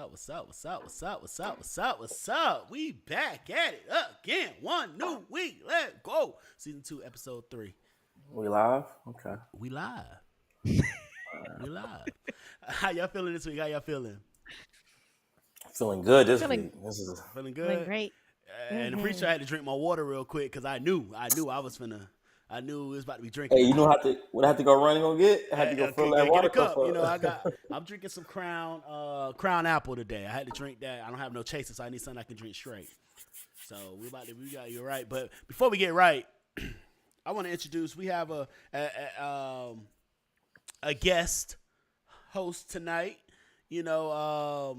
What's up? What's up? What's up? What's up? What's up? What's up? We back at it again. One new week. Let's go. Season 2, episode 3. We live? Okay. We live. We live. How y'all feeling this week? How y'all feeling? Feeling good this week. This is feeling good. Feeling great. And the preacher had to drink my water real quick because I knew I was finna. I knew it was about to be drinking. Hey, you know what I have to go run and go get? I had to go fill that water cup. You know, I'm drinking some Crown Apple today. I had to drink that. I don't have no chaser, so I need something I can drink straight. So we got you right. But before we get right, I want to introduce. We have a guest host tonight. You know,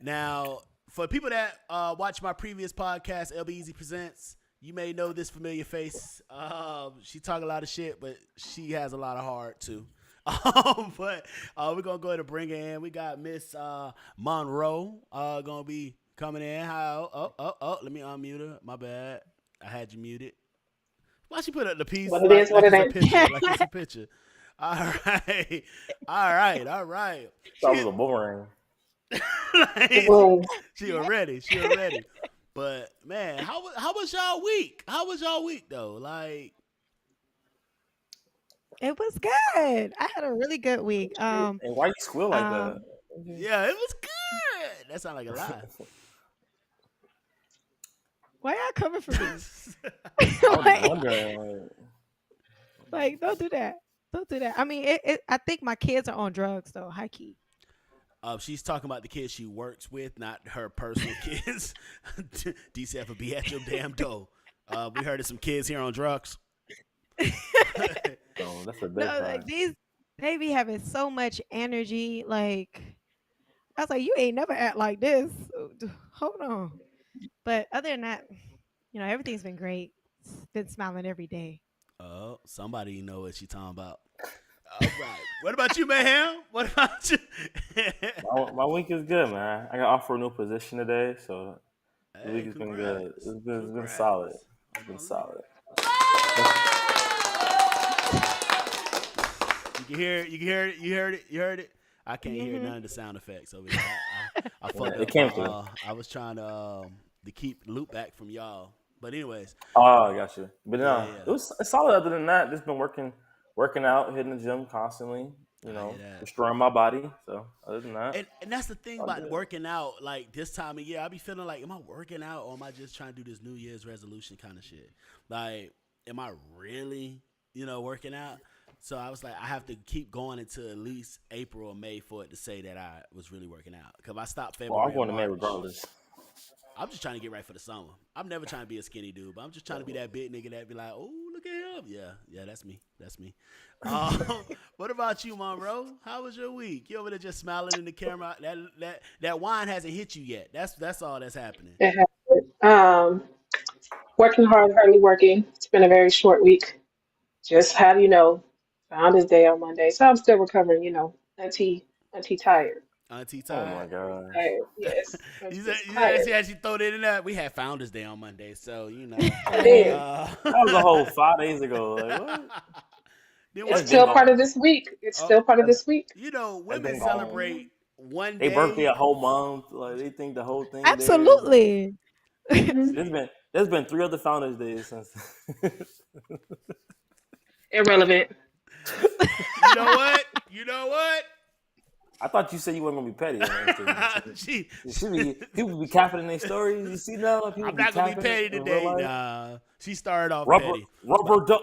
now for people that watch my previous podcast, LB Easy Presents. You may know this familiar face. She talk a lot of shit, but she has a lot of heart too. But we're gonna go ahead and bring her in. We got Miss Monroe gonna be coming in. How? Oh, let me unmute her. My bad. I had you muted. Why she put up the piece? What it is, what it ain't. Like it's a picture. All right. That was a boomerang. She already. But man, how was y'all week? How was y'all week though? Like, it was good. I had a really good week. And why you squeal like that? Yeah, it was good. That sounded like a lie. Why y'all coming for me? I was wondering. Like, don't do that. Don't do that. I mean, I think my kids are on drugs though, high key. She's talking about the kids she works with, not her personal kids. DCF will be at your damn door. We heard of some kids here on drugs. Oh, that's a big like they be having so much energy. Like, I was like, you ain't never act like this. Hold on. But other than that, you know, everything's been great. Been smiling every day. Oh, somebody know what she's talking about. All right. What about you, Mayhem? What about you? my week is good, man. I got offered a new position today, so the week has been good. It's been solid. It's been solid. You heard it. I can't hear none of the sound effects over here. I fucked up. It came through. I was trying to keep loop back from y'all. But anyways. Oh, I got you. But no, it's solid. Other than that, just been working out, hitting the gym constantly, you know, destroying my body. So other than that. And that's the thing about working out, like this time of year, I be feeling like, am I working out or am I just trying to do this New Year's resolution kind of shit? Like, am I really, working out? So I was like, I have to keep going until at least April or May for it to say that I was really working out. Because if I stop February, I'm going to May regardless. I'm just trying to get right for the summer. I'm never trying to be a skinny dude, but I'm just trying to be that big nigga that be like, oh, look at him. Yeah, that's me. What about you, Monroe? How was your week? You over there just smiling in the camera? That wine hasn't hit you yet. That's all that's happening. Um, Working hard, hardly working. It's been a very short week. Just had, Founders Day on Monday, so I'm still recovering. Auntie tired. Auntie Oh my tired. gosh. Tired. Yes, I'm You just said tired. she actually throw it in there. We had Founders Day on Monday, so I did. That was a whole 5 days ago. Like what? Then It's That's what? been still part of gone. this week. It's Oh, still part of That's, this week. that's women been gone. celebrate one They birthday day. a whole month. Like they think the whole thing there is like. Absolutely. Hmm. There's been 3 other Founders Days since. Irrelevant. You know what? You know what? I thought you said you weren't gonna be petty. She, People be capping in their stories. You see now, people I'm be not gonna be capping petty in real today. life. Nah, she started off Rubber, petty. rubber duck.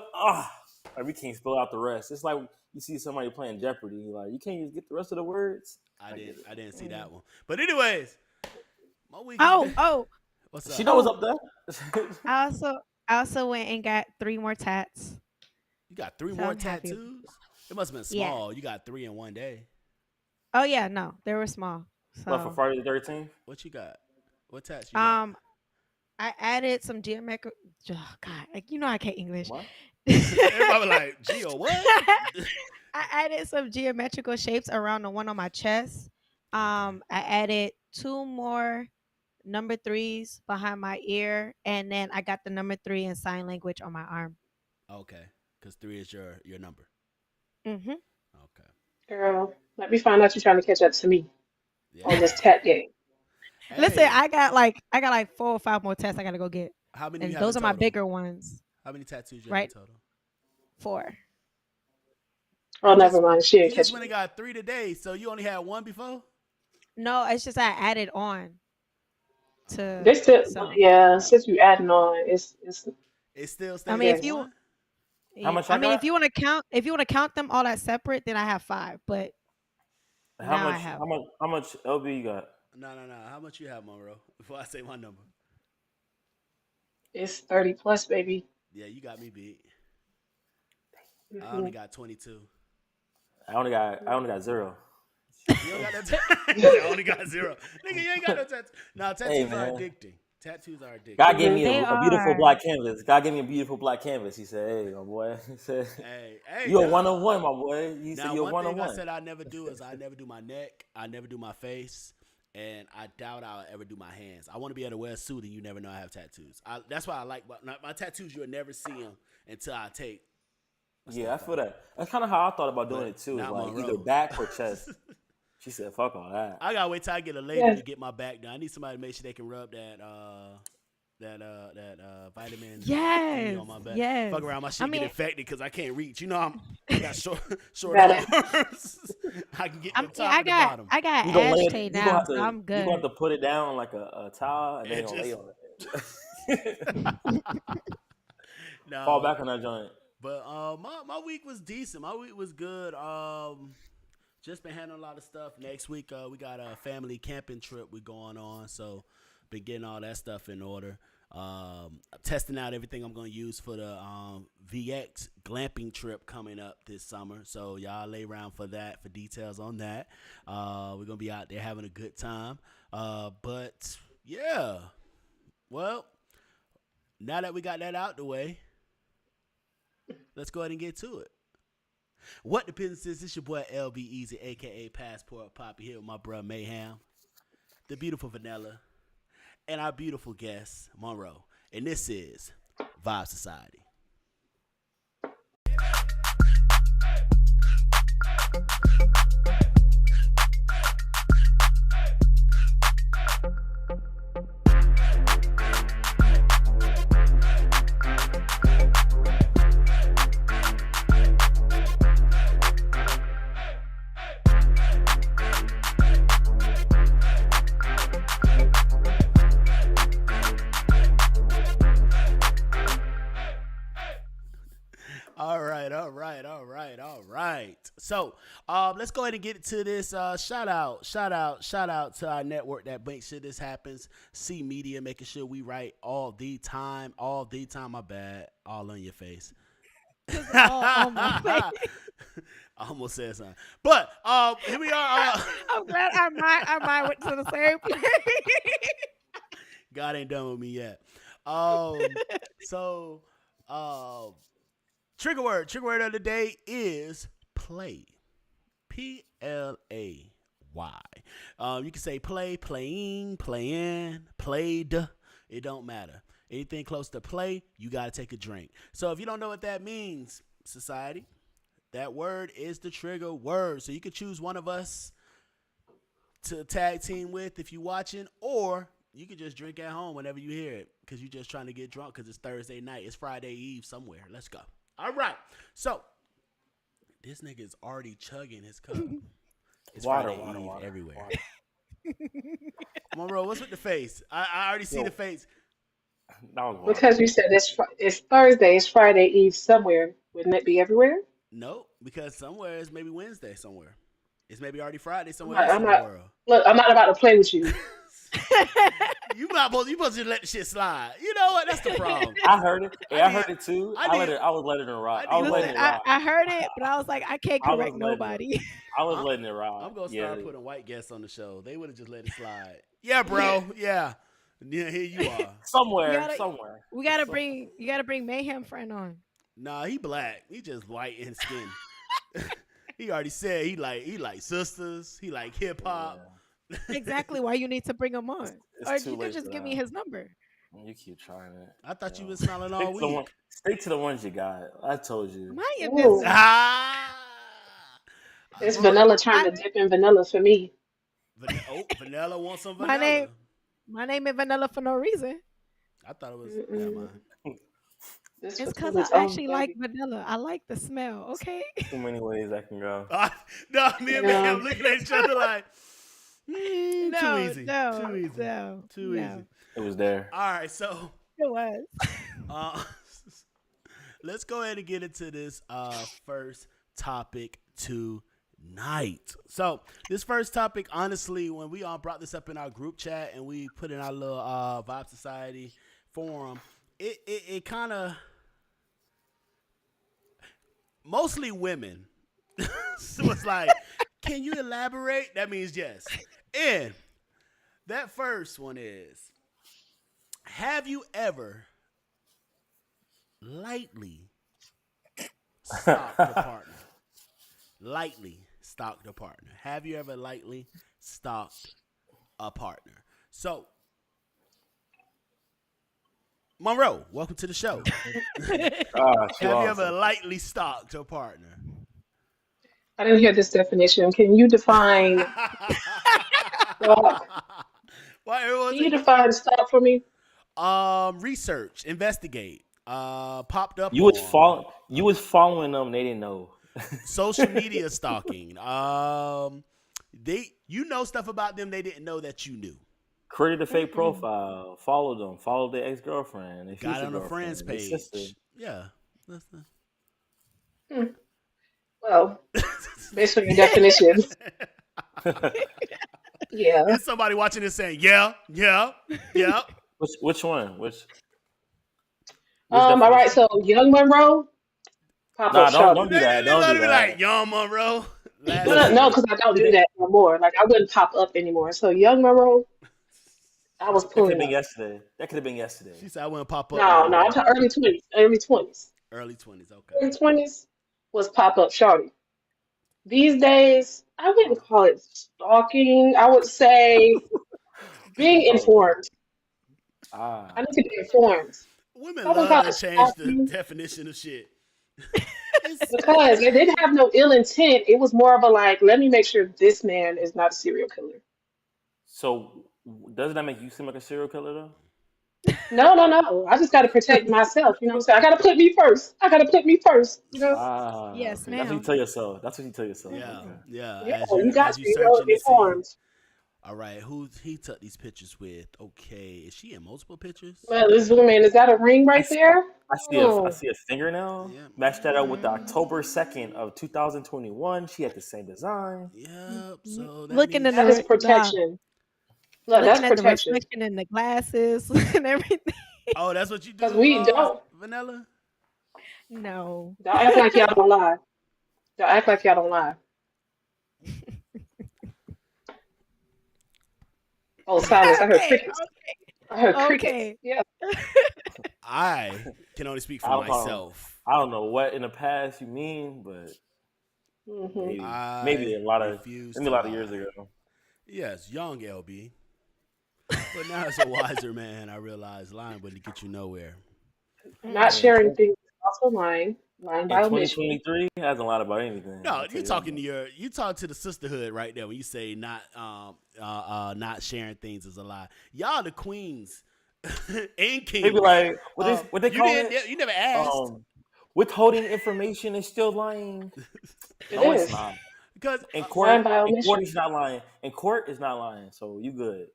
Like we can't spell out the rest. It's like you see somebody playing Jeopardy. Like you can't even get the rest of the words. I didn't see that one. But anyways, my week. Oh, What's up? She knows up there. I also went and got 3 more tats. You got 3 So more I'm happy. tattoos. It must have been Yeah. small. You got 3 in one day. Oh yeah, no, they were small. What for So Friday the 13th? What you got? What tats you got? I added some geometric. Oh, God, I can't English. What? Everybody like, Gio, what? I added some geometrical shapes around the one on my chest. I added 2 more number 3s behind my ear, and then I got the number 3 in sign language on my arm. Okay, because 3 is your number. Mm-hmm. Okay. Girl, let me find out you're trying to catch up to me Yeah. on this tat game. Listen, Hey, I got like 4 or 5 more tests I gotta go get, how many and you have those in are my total? bigger ones. How many tattoos you Right. have in total? 4. Oh, never mind. She You didn't just catch went me. and got 3 today, so you only had 1 before? No, it's just I added on to. This still, So yeah. Since you adding on, it's It still I stays mean, at if yes. you, 1? How much I I mean, got? if you want to count them all as separate, then I have 5. But How now I much? have. How much LB you got? No. How much you have, Monroe? Before I say my number. It's 30 plus, baby. Yeah, you got me beat. I Hmm. only got 22. I only got 0. You don't got no I only got 0. Nigga, you ain't got no tattoos. No, Hey tattoos are man, addicting. Tattoos are addicting. God gave me They a beautiful are. black canvas. God gave me a beautiful black canvas. He said, "Hey, my boy," he said, Hey, "You a now, 1-on-1, my boy." He said, now "You a one thing I 1-on-1." said I never do is I never do my neck, I never do my face, and I doubt I'll ever do my hands. I want to be able to wear a suit and you never know I have tattoos. That's why I like my tattoos. You'll never see them until I take. Yeah, I feel that. That's kind of how I thought about doing But it too. Is not like either Monroe. back or chest. She said, "Fuck all that." I gotta wait till I get a lady Yes. to get my back done. I need somebody to make sure they can rub that vitamin thingy Yes, on my back. yes. Fuck around, my I shit get mean, infected because I can't reach. You know I got short Better. arms. I can get I the mean, top I and the got bottom. I got You gonna lay ashtray it? You gonna now, have so to. I'm You gonna have good. to put it down like a towel, and then And you gonna lay just on it. Fall no, back on that joint. but my week was decent. My week was good. Just been handling a lot of stuff. Next week we got a family camping trip we going on, so been getting all that stuff in order. Testing out everything I'm gonna use for the VX glamping trip coming up this summer. So y'all lay around for that for details on that. We're gonna be out there having a good time. But yeah, well, now that we got that out the way, let's go ahead and get to it. What the business is? It's your boy LB Easy, aka Passport Poppy, here with my bro Mayhem, the beautiful Vanilla, and our beautiful guest Monroe. And this is Vibe Society. All right. So, let's go ahead and get to this. Shout out to our network that makes sure this happens. C Media, making sure we write all the time. My bad. All on your face. All on my face. I almost said something, but here we are. I'm glad I might went to the same place. God ain't done with me yet. So, trigger word of the day is play. PLAY. You can say play, playing, playing, played. It don't matter. Anything close to play, you got to take a drink. So if you don't know what that means, society, that word is the trigger word. So you can choose one of us to tag team with if you're watching, or you can just drink at home whenever you hear it because you're just trying to get drunk because it's Thursday night. It's Friday Eve somewhere. Let's go. All right. So this nigga is already chugging his cup. It's water everywhere. Monroe, what's with the face? I already see the face. Because you said it's Thursday, it's Friday Eve somewhere. Wouldn't it be everywhere? No, because somewhere it's maybe Wednesday somewhere. It's maybe already Friday somewhere else in the world. Look, I'm not about to play with you. You supposed to let the shit slide. You know what? That's the problem. I heard it. Yeah, I heard it too. I was letting it rock. I heard it, but I was like, I can't correct nobody. I was letting it rock. I'm gonna start putting white guests on the show. They would have just let it slide. Yeah, bro. Yeah. Yeah, here you are. somewhere. You gotta bring Mayhem friend on. Nah, he black. He just white in skin. He already said he like sisters. He like hip hop. Yeah. Exactly why you need to bring him on. Or you could just give me his number. You keep trying it. I thought you was smiling all week. Stick to the ones you got. I told you. It's vanilla trying to dip in vanilla for me. Vanilla wants some vanilla. My name is Vanilla for no reason. I thought it was. Never mind. It's because I actually like vanilla. I like the smell. Okay. Too many ways I can go. No, me and Mayhem looking at each other like, too easy. Too easy. It was there. All right, so it was. Let's go ahead and get into this first topic tonight. So this first topic, honestly, when we all brought this up in our group chat and we put in our little Vibe Society forum, it kind of mostly women. So it's like, can you elaborate? That means yes. And that first one is, have you ever lightly stalked a partner? Lightly stalked a partner. Have you ever lightly stalked a partner? So, Monroe, welcome to the show. Have you ever lightly stalked a partner? I didn't hear this definition. Can you define? Can you define stalk for me? Research, investigate. Popped up. You was following them. They didn't know. Social media stalking. You know stuff about them they didn't know that you knew. Created a fake profile. Followed them. Followed their ex-girlfriend. Their got on a friend's page. Yeah. Well, based on your definitions. Yeah. There's somebody watching this saying, yeah. Which one? Which all right, so young Monroe. Don't do that. Don't do that. Like young Monroe. No, because I don't do that no more. Like I wouldn't pop up anymore. So young Monroe, I was pulling. That could have been yesterday. She said I wouldn't pop up. No, I'm talking early 20s. Early 20s, okay. Early 20s was pop up shawty. These days, I wouldn't call it stalking. I would say being informed. I need to be informed. Women love to change the definition of shit. Because it didn't have no ill intent. It was more of a like, let me make sure this man is not a serial killer. So, doesn't that make you seem like a serial killer, though? No. I just got to protect myself. You know what I'm saying? I got to put me first. You know? Yes, okay. ma'am. That's what you tell yourself. Yeah. You got to be informed. All right, who he took these pictures with? Okay, is she in multiple pictures? Well, this woman, is that a ring right there? I see a fingernail. Yeah. Match that up with the October 2nd of 2021. She had the same design. Yep. So that is protection. Look, that's protection. The reflection in the glasses and everything. Oh, that's what you do. Because we don't. Vanilla? No. Don't act like y'all don't lie. Oh, silence. I heard crickets. Crickets. Okay. Yeah. I can only speak for myself. I don't know what in the past you mean, but maybe a lot of years ago. Yes, young LB. But now as a wiser man, I realize lying wouldn't get you nowhere. Not sharing things is also lying. Lying by omission. 2023 hasn't lied about anything. No, you talk to the sisterhood right there when you say not sharing things is a lie. Y'all the queens and kings. They be like, what they call it? You never asked. Withholding information is still lying. It's not. Because in court is not lying. In court is not lying, so you good.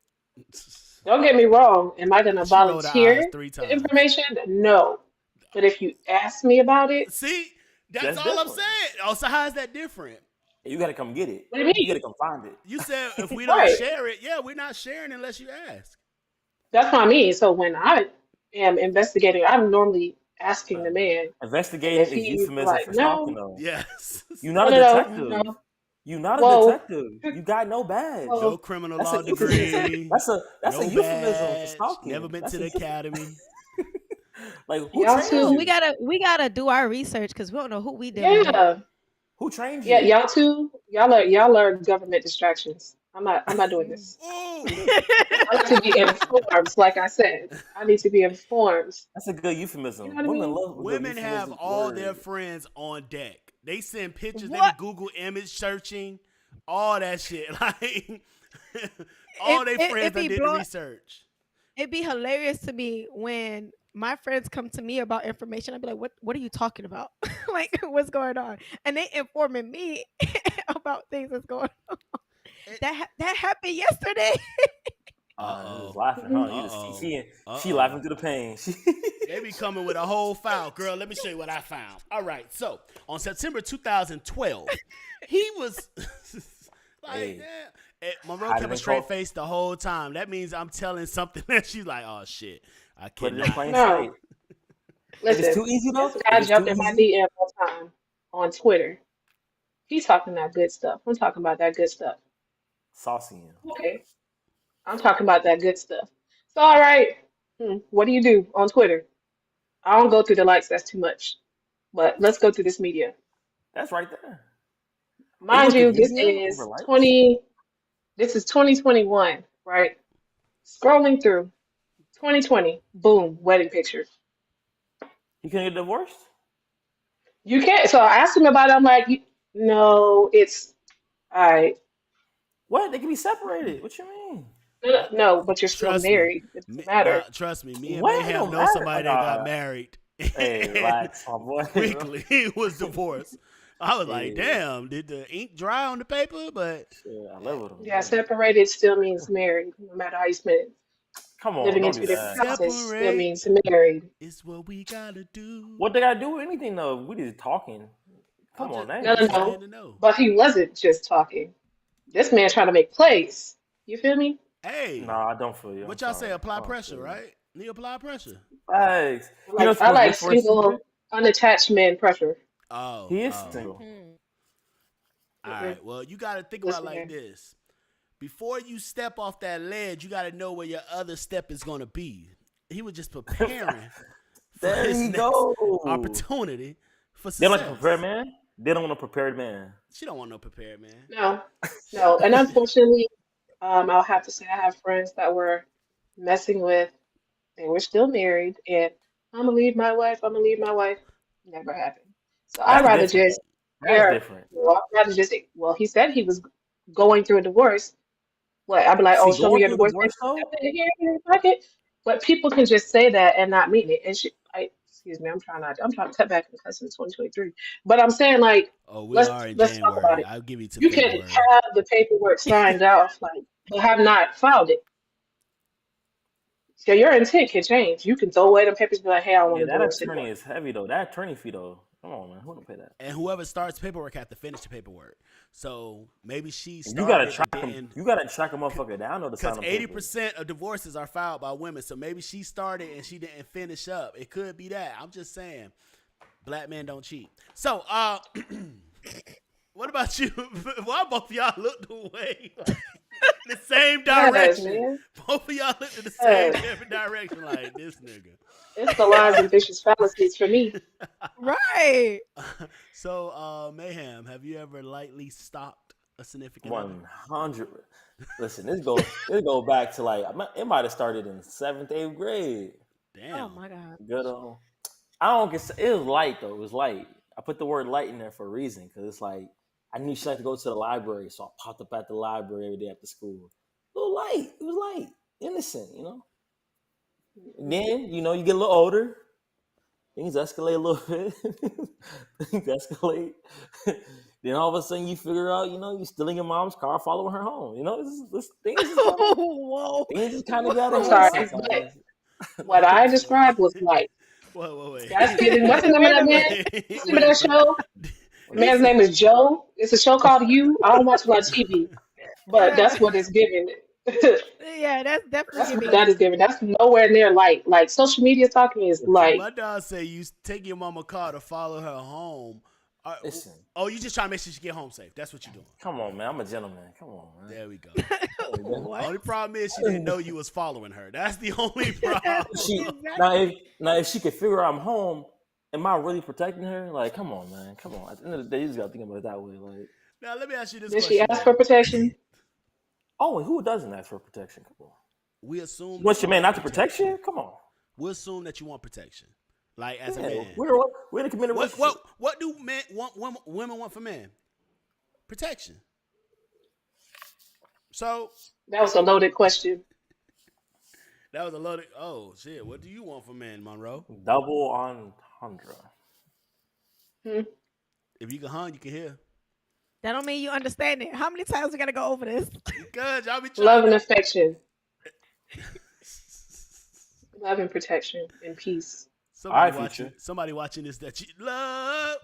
Don't get me wrong. Am I going to volunteer the information? No. But if you ask me about it, see, that's all different. I'm saying. Oh, so how is that different? You got to come get it. What do you mean? You got to come find it. You said if we don't share it, we're not sharing unless you ask. That's what I mean. So when I am investigating, I'm normally asking the man. Investigating is euphemism for stalking, though. Yes. You're not a detective. No. You're not a detective. You got no badge. No criminal law degree. That's a euphemism for stalking. Never been to the academy. Like who trained you? We gotta do our research because we don't know who we did. Yeah. Who trained you? Yeah, y'all too. Y'all are government distractions. I'm not doing this. I like to be informed, like I said. I need to be informed. That's a good euphemism. You know what I mean? Women have all their friends on deck. They send pictures, they be Google image searching, all that shit. Like all their friends that did the research. It'd be hilarious to me when my friends come to me about information. I'd be like, what are you talking about? Like, what's going on? And they informing me about things that's going on. That happened yesterday. Was laughing, huh? She laughing through the pain. They be coming with a whole file. Girl, let me show you what I found. All right, so on September 2012, he was like, Monroe kept a straight face the whole time. That means I'm telling something that she's like, oh shit, I cannot. No. Listen, it's too easy though. This guy jumped in my DM all the time on Twitter. He's talking that good stuff. I'm talking about that good stuff. Saucy. Okay. I'm talking about that good stuff. So, all right. What do you do on Twitter? I don't go through the likes. That's too much. But let's go through this media. That's right there. Mind you, this is 2021, right? Scrolling through 2020, boom, wedding pictures. You can get divorced? You can't. So I asked him about it. I'm like, no, it's all right. What? They can be separated. What you mean? No, but you're still married. It doesn't matter. Trust me. Me and Mayhem know somebody that got married. Hey, relax, my boy. Quickly, he was divorced. I was like, damn, did the ink dry on the paper? But I live with him. Yeah, separated still means married, no matter how you spend it. Come on, living in two different houses still means married. It's what we gotta do. What they gotta do with anything though? We just talking. Come on, man. No. But he wasn't just talking. This man trying to make plays. You feel me? Hey. No, I don't feel you. What y'all say? Apply pressure, right? Need apply pressure. Thanks. I like single, unattached men pressure. Oh, he is single. All right. Well, you got to think about it like this. Before you step off that ledge, you got to know where your other step is going to be. He was just preparing for his next opportunity for success. They don't like a prepared man? They don't want a prepared man. She don't want no prepared man. No. And unfortunately, I'll have to say I have friends that were messing with, they were still married, and I'm going to leave my wife. Never happened. So I'd rather just... That's different. Well, he said he was going through a divorce. What? I'd be like, oh, show me your divorce. But people can just say that and not mean it. And excuse me, I'm trying to cut back and cuss in 2023. But I'm saying, like, let's talk about it. I'll give you You can have the paperwork signed off, like, but have not filed it. So your intent can change. You can throw away the papers and be like, hey, I want to do that attorney is heavy, though. That attorney fee, though. Come on, man. Who don't pay that? And whoever starts paperwork have to finish the paperwork. So maybe she started. You gotta track him. You gotta track a motherfucker down, though. Because 80% of divorces are filed by women. So maybe she started and she didn't finish up. It could be that. I'm just saying, black men don't cheat. So, what about you? Why both y'all look the way? The same direction. Both of y'all looked in the same different direction. Like this nigga. It's the lies and vicious fallacies for me. Right. So, Mayhem, have you ever lightly stalked a significant 100. Listen, this go back to like it might have started in 7th, 8th grade. Damn. Oh my god. Good old. I don't get. It was light though. It was light. I put the word light in there for a reason because it's like I knew she liked to go to the library, so I popped up at the library every day after school. A little light. It was light, innocent, you know. And then you get a little older. Things escalate a little bit. Things escalate. Then all of a sudden you figure out, you're stealing your mom's car, following her home. Things just kind of got. I'm sorry, but what I described was light. Wait. That's giving. What's the name of that man? What's the name of that show? The man's name is Joe. It's a show called You. I don't watch a lot of TV, but that's what it's giving. Yeah, that's definitely what that is giving. That's nowhere near light. Like social media talking is light. My dad say you take your mama car to follow her home. Listen. Oh, you just trying to make sure she get home safe. That's what you're doing. Come on, man. I'm a gentleman. Come on, man. There we go. The only problem is she didn't know you was following her. That's the only problem. Now, if she could figure out I'm home, am I really protecting her? Like, come on, man. Come on. At the end of the day, you just got to think about it that way. Like, now, let me ask you this question. Did she ask for protection? Oh, and who doesn't ask for protection? Come on. We assume. What's your man not to protection? Come on. We assume that you want protection. Like, as a man. We're in a committed relationship. What do men want? Women want from men? Protection. So. That was a loaded question. That was a loaded. Oh shit! What do you want from men, Monroe? Double entendre. If you can hunt, you can hear. That don't mean you understand it. How many times we gotta go over this? Because y'all be trying. Love and affection. Love and protection and peace. Somebody watching this that you love.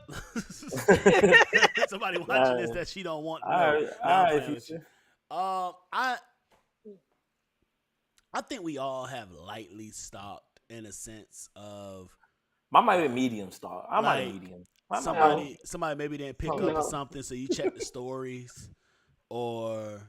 Somebody watching this that she don't want. I think we all have lightly stalked in a sense of. Mine might be medium stalk. I might be medium. Somebody maybe didn't pick up or something, so you check the stories, or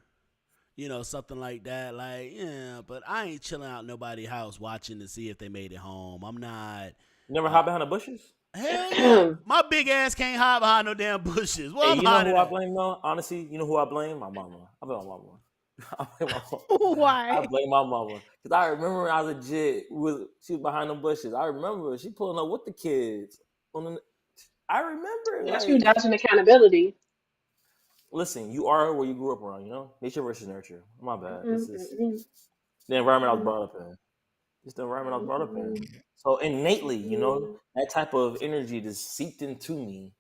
something like that. Like, yeah, but I ain't chilling out nobody's house watching to see if they made it home. I'm not. You never hide behind the bushes? Hell yeah. My big ass can't hide behind no damn bushes. Well, hey, you know who I blame though? Honestly, you know who I blame? My mama. I blame my mama. Why? I blame my mama. Because I remember when I was a jit, she was behind the bushes. I remember she pulling up with the kids. I remember. That's you dodging accountability. Listen, you are where you grew up around, nature versus nurture. My bad. This is the environment I was brought up in. It's the environment I was brought up in. So innately, that type of energy just seeped into me.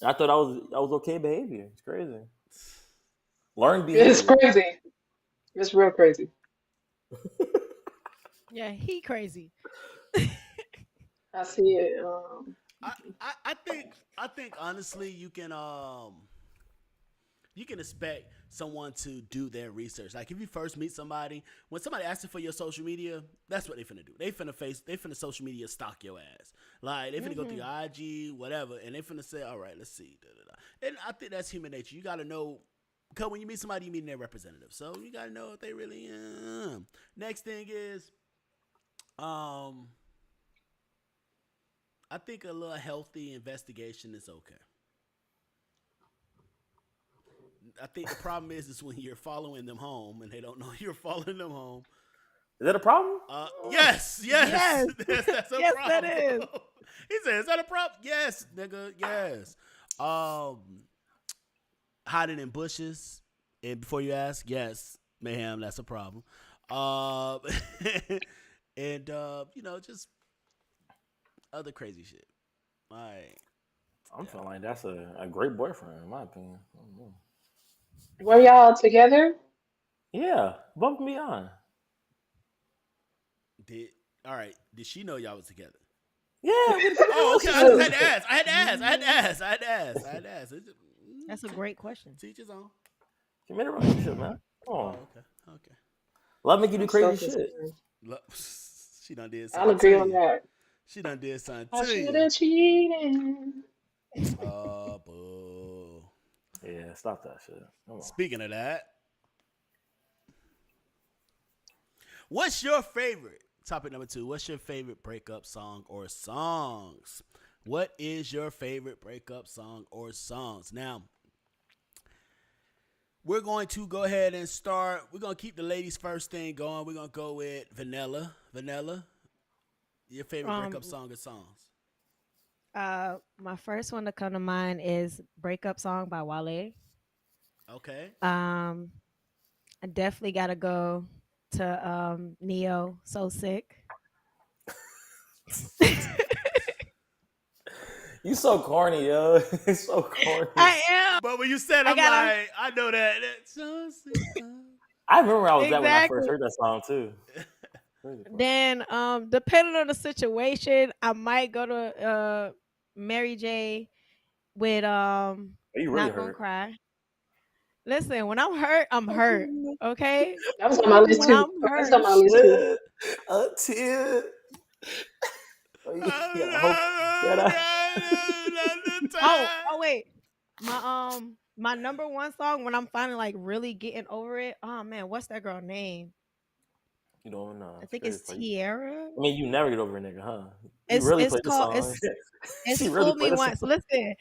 And I thought I was okay behavior. It's crazy. Learn behavior. It's crazy. It's real crazy. Yeah, he crazy. I see it. I think honestly you can expect someone to do their research. Like if you first meet somebody, when somebody asks you for your social media, that's what they finna do. They finna social media stalk your ass. Like they finna go through your IG, whatever, and they finna say, all right, let's see. And I think that's human nature. You gotta know, because when you meet somebody, you meet their representative. So you gotta know if they really Next thing is, I think a little healthy investigation is okay. I think the problem is when you're following them home and they don't know you're following them home. Is that a problem? Yes. That's a yes, problem. that is. He said, is that a problem? Yes, nigga, yes. Hiding in bushes. And before you ask, yes, Mayhem, that's a problem. And, just other crazy shit. I'm feeling like that's a great boyfriend, in my opinion. Were y'all together? Yeah, above and beyond. Did she know y'all was together? Yeah. Oh, okay. I had to ask. That's a great question. Teach his own. Committed relationship, man. Come on. Oh, okay. Love make you do crazy shit. She done did something. I'll agree on that. She done did something. I should have cheated. Oh, boo. Yeah, stop that shit. Speaking of that, What's your favorite? Topic number 2. What's your favorite breakup song or songs? What is your favorite breakup song or songs? Now, we're going to go ahead and start. We're going to keep the ladies first thing going. We're going to go with Vanilla. Vanilla, your favorite breakup song or songs? My first one to come to mind is "Breakup Song" by Wale. Okay. I definitely gotta go to Neo, "So Sick." You so corny, yo. It's so corny. I am. But when you said, I know that. That's so sick. I remember I was that when I first heard that song too. Then, depending on the situation, I might go to Mary J. with Are you really "Not Gonna hurt? Cry." Listen, when I'm hurt, I'm hurt. Okay. That was on my list When too. I'm That's hurt, on my list too. A tear. oh wait, my number one song when I'm finally like really getting over it. Oh man, what's that girl name? You don't know. I think it's Tiara. I mean, you never get over a nigga, huh? It's really it's played called the song. it's She really Fool Me played the Once. song. Listen,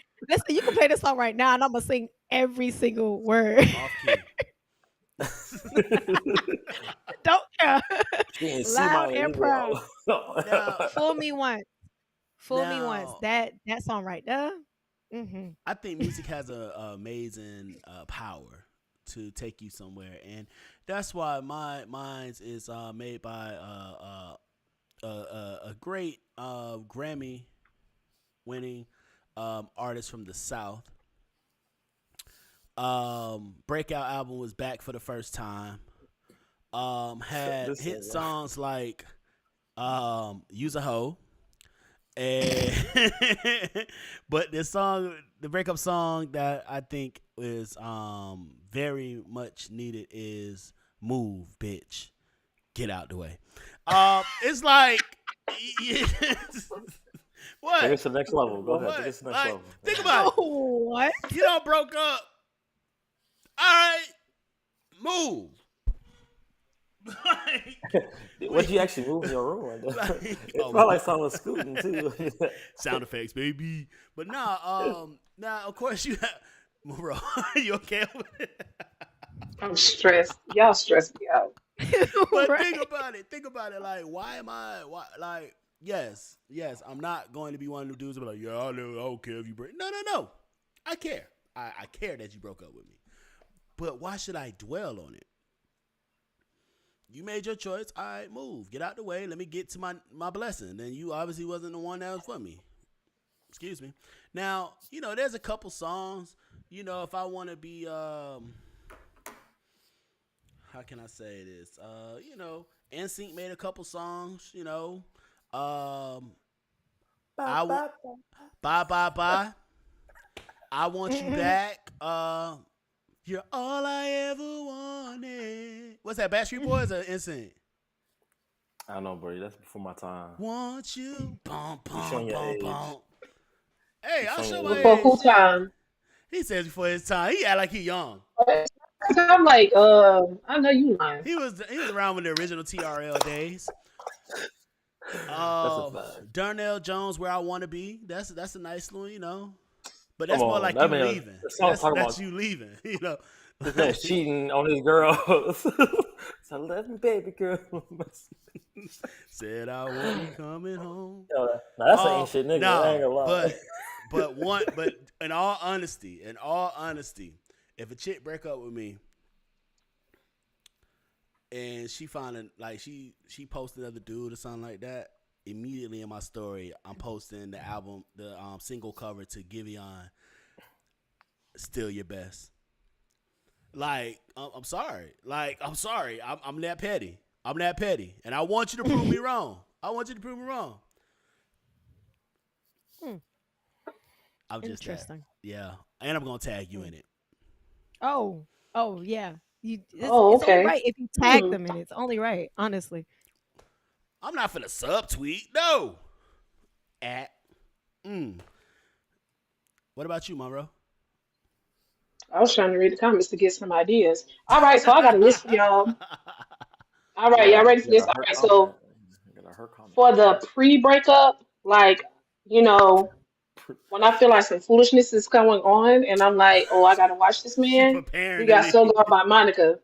you can play this song right now, and I'm gonna sing every single word. Off key. Don't care. Loud and proud. Now, Fool Me Once. Fool Me Now- Once. That song right there. I think music has a amazing power to take you somewhere, and that's why mine is made by a great Grammy winning artist from the South. Breakout album was back for the first time. Had hit songs like Use a Hoe. And but the breakup song that I think is very much needed is Move, Bitch. Get out the way. It's like what? Take it to the next level. Go ahead. What? Take it to the next Like, level. think about it. What? You don't broke up. All right, move. What you actually move in your room? It's probably like someone scooting too. Sound effects, baby. But nah, of course you have. Bro, you okay with it? I'm stressed. Y'all stress me out. But Right. think about it. Like, like, yes, I'm not going to be one of the dudes that be like, yeah, I don't care if you break. No. I care. I care that you broke up with me. But why should I dwell on it? You made your choice. All right, move. Get out the way. Let me get to my blessing. Then you obviously wasn't the one that was for me. Excuse me. Now, there's a couple songs, if I want to be, how can I say this? NSYNC made a couple songs, Bye, bye, bye. I Want You Back. You're all I ever wanted. What's that, Backstreet Boys or NSYNC? I don't know, bro. That's before my time. Want you. Bum, showing bum, your bum, age. bum. Hey, I'll show my Before age. who time? He says before his time. He act like he young. I'm like, I know you lying. He was around with the original TRL days. That's a fact. Darnell Jones, Where I Want to Be. That's a nice one, But that's Come more on, like that you man- leaving. the song talking That's about- you leaving, This man's cheating on his girls. So let me, baby girl. Said I won't be coming home. Yo, now that's an ain't shit nigga. I ain't gonna lie. but in all honesty, if a chick break up with me and she finding like she posted another dude or something like that, immediately in my story, I'm posting the album, the single cover to Giveon, Still Your Best. Like, I'm sorry. I'm that petty. And I want you to prove me wrong. I'm just that. Interesting. Yeah. And I'm going to tag you in it. Oh yeah. It's okay. only right if you tag them in it. It's only right, honestly. I'm not finna subtweet. No. What about you, Monroe? I was trying to read the comments to get some ideas. All right, so I got a list for y'all. All You right, y'all gotta, ready you for this? gotta All hurt right, comment. so You gotta hurt comment. for the pre-breakup, like, you know, when I feel like some foolishness is going on and I'm like, oh, I gotta watch this She man. preparing We to got leave. So Gone by Monica.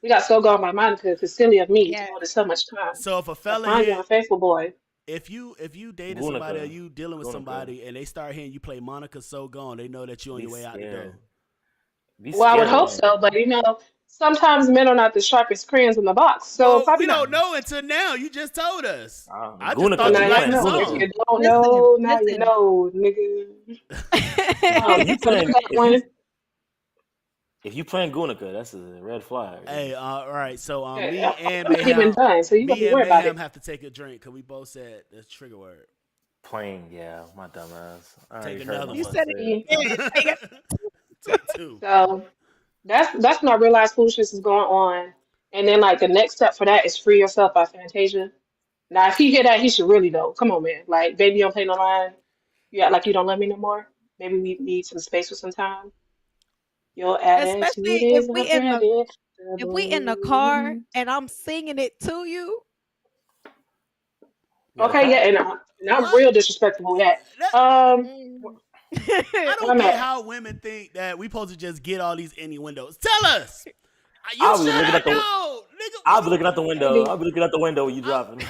We got So Gone by Monica because silly of me Yeah. devoted so much time So if a to fella find you hit, on Facebook Boy. if you dating somebody or Gunica. you dealing with Gunica. somebody and they start hearing you play Monica So Gone, they know that you on Be your way out the door. scared. Be Well, I would scared of hope women. so, but sometimes men are not the sharpest crayons in the box, so Well, probably we not. don't know until now. You just told us. I just Well, Gunica, thought if you now you y'all liked the playing know. If Gunica, song. you don't Listen, know, now you listen. know, nigga. if you So you playing, got if you one. if you playing Gunica, that's a red flag. Hey, all right. So Okay, me and I'm not even Mayhem, done, so you don't me be and worried about Mayhem it. have to take a drink because we both said the trigger word. Playing, yeah, my dumb ass. I Take already heard another my You one. son said say it it. See, again. Now you got Take two. so that's when I realized foolishness is going on, and then like the next step for that is Free Yourself by Fantasia. Now, if he hear that, he should really know. Come on, man. Like, baby, you don't play no line. You act like you don't love me no more. Maybe we need some space for some time. Your attitude especially if is we in the car unpredictable. and I'm singing it to you. You got a Okay, yeah, car? and I'm What? real disrespectful with that. That, Wh- Mm. I What don't I'm get at? how women think that we supposed to just get all these innuendos. Tell us. You I'll be should looking have at the known, nigga. I'll be looking out the window. Baby. I'll be looking out the window when you driving.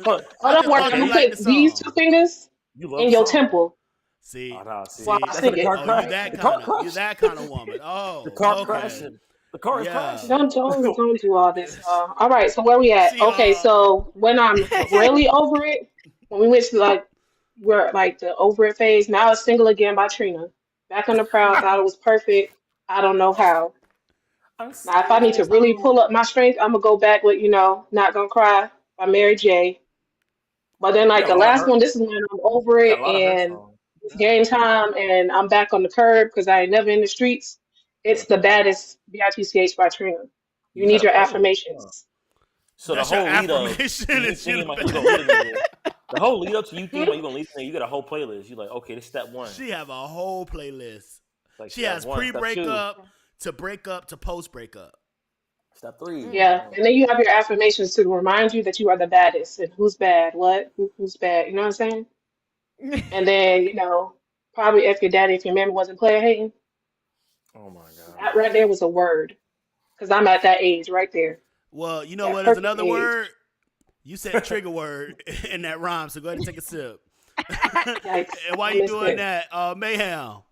Oh, I don't just worry. thought I'm you gonna liked the put these song. two fingers You love in the your song. temple Oh See, no, while see. I see. That's how sing the it. car Oh, you crashed. that The kind car of you crashed. that kind of woman. The Oh, car okay. crashing. The car is Yeah. crashing. Don't do all this. All right, so where we at? She Okay, so when I'm really over it, when we went to like we're like the over it phase, now it's Single Again by Trina. Back on the prowl, thought it was perfect. I don't know how. I'm Now if I need to serious. really pull up my strength, I'm gonna go back with, Not Gonna Cry by Mary J. But then You like got a the lot of last hurt. one, this is when I'm over You got it a lot of hurt and songs. it's game time and I'm back on the curb because I ain't never in the streets. You got It's a the playlist. baddest BITCH by Trina. You You got need a your playlist. Huh. affirmations. So the That's your whole lead up to affirmation you and shit thinking about you about. gonna lead a nigga. The whole lead up to you thinking Hmm? about you gonna lead a nigga, you got a whole playlist. You like, okay, this step one. She have a whole playlist. Like She step has one, step two, pre-breakup to breakup to post-breakup. step three. Mm. Yeah, and then you have your affirmations to remind you that you are the baddest and who's bad, what, who's bad. You know what I'm saying? And then probably if your daddy, if your mammy wasn't player hating, Oh my god. that right there was a word because I'm at that age right there, Well, you know that what is perfect another age. word? You said trigger word in that rhyme, so go ahead and take a sip. Yikes, And while I you missed doing it. that, Mayhem,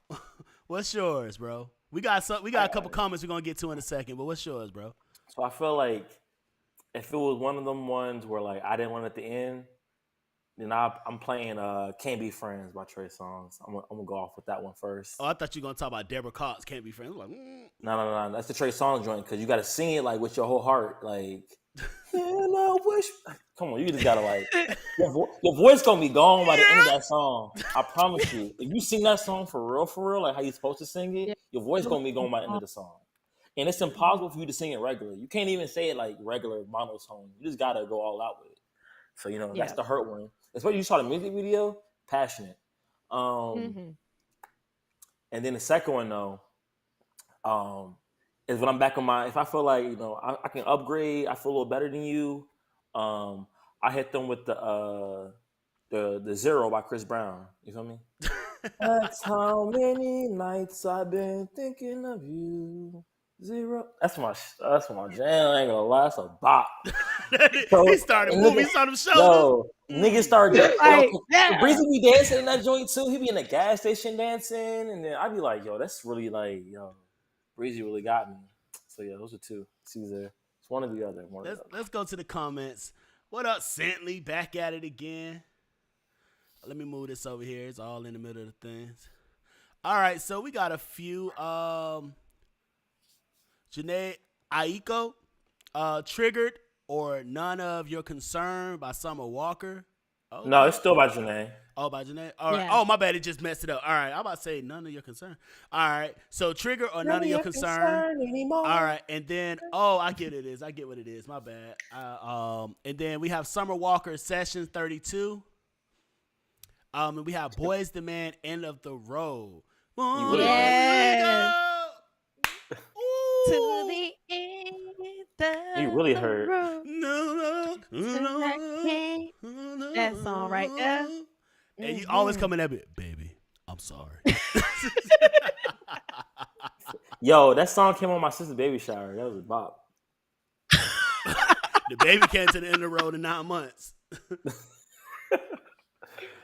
what's yours, bro? We got a couple Alright. comments we're gonna get to in a second, but what's yours, bro? So I feel like if it was one of them ones where like I didn't want it at the end, then I'm playing "Can't Be Friends" by Trey Songz. I'm gonna go off with that one first. Oh, I thought you were gonna talk about Deborah Cox, Can't Be Friends. I'm like, No, that's the Trey Songz joint because you got to sing it like with your whole heart, like. And I wish. Come on, you just gotta like your voice gonna be gone by the end of that song. I promise you. If you sing that song for real, like how you supposed to sing it, Yeah. your voice gonna be gone by the end of the song. And it's impossible for you to sing it regular. You can't even say it like regular monotone. You just gotta go all out with it. So that's Yeah. the hurt one. Especially you saw the music video, passionate. Mm-hmm. And then the second one though, is when I'm back on my. If I feel like I can upgrade, I feel a little better than you. I hit them with the Zero by Chris Brown. You feel me? That's how many nights I've been thinking of you. Zero. That's my jam. I ain't gonna lie, that's a bop. So he started and moving. nigga, He saw them shoulders. niggas started. Like, yeah. Breezy be dancing in that joint too. He be in the gas station dancing, and then I be like, yo, that's really like, yo, Breezy really got me. So yeah, those are two. Caesar. It's one or the other. Let's go to the comments. What up, Sentley? Back at it again. Let me move this over here. It's all in the middle of the things. All right, so we got a few. Janae Aiko, Triggered or None of Your Concern by Summer Walker. Okay. No, it's still by Janae. Oh, by Janae? All right. Yeah. Oh, my bad. It just messed it up. All right. I'm about to say None of Your Concern. All right. So Trigger or None of Your Concern. Anymore. All right. And then, I get what it is. I get what it is. My bad. And then we have Summer Walker Sessions 32. And we have Boys the Man End of the Road. You really Yes. Ooh. To the end. You really the hurt. road No, tonight. That song right there. And you always Mhm. coming at me, baby. I'm sorry. Yo, that song came on my sister's baby shower. That was a bop. The baby came to the end of the road in 9 months.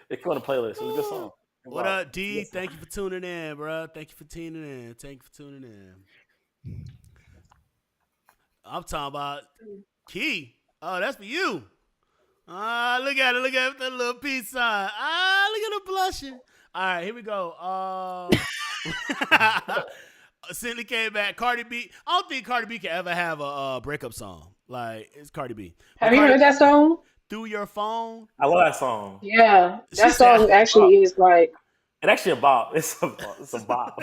It came on the playlist. It was a good song. What up, D? Thank you for tuning in, bro. Thank you for tuning in. I'm talking about Key. Oh, that's for you. Look at it. Look at that little peace sign. Look at her blushing. All right, here we go. Cindy came back. Cardi B. I don't think Cardi B can ever have a breakup song. Like, it's Cardi B. Have you heard that song? Through Your Phone. I love that song. Yeah, She that said- song actually is like. It's actually a bop. It's a bop.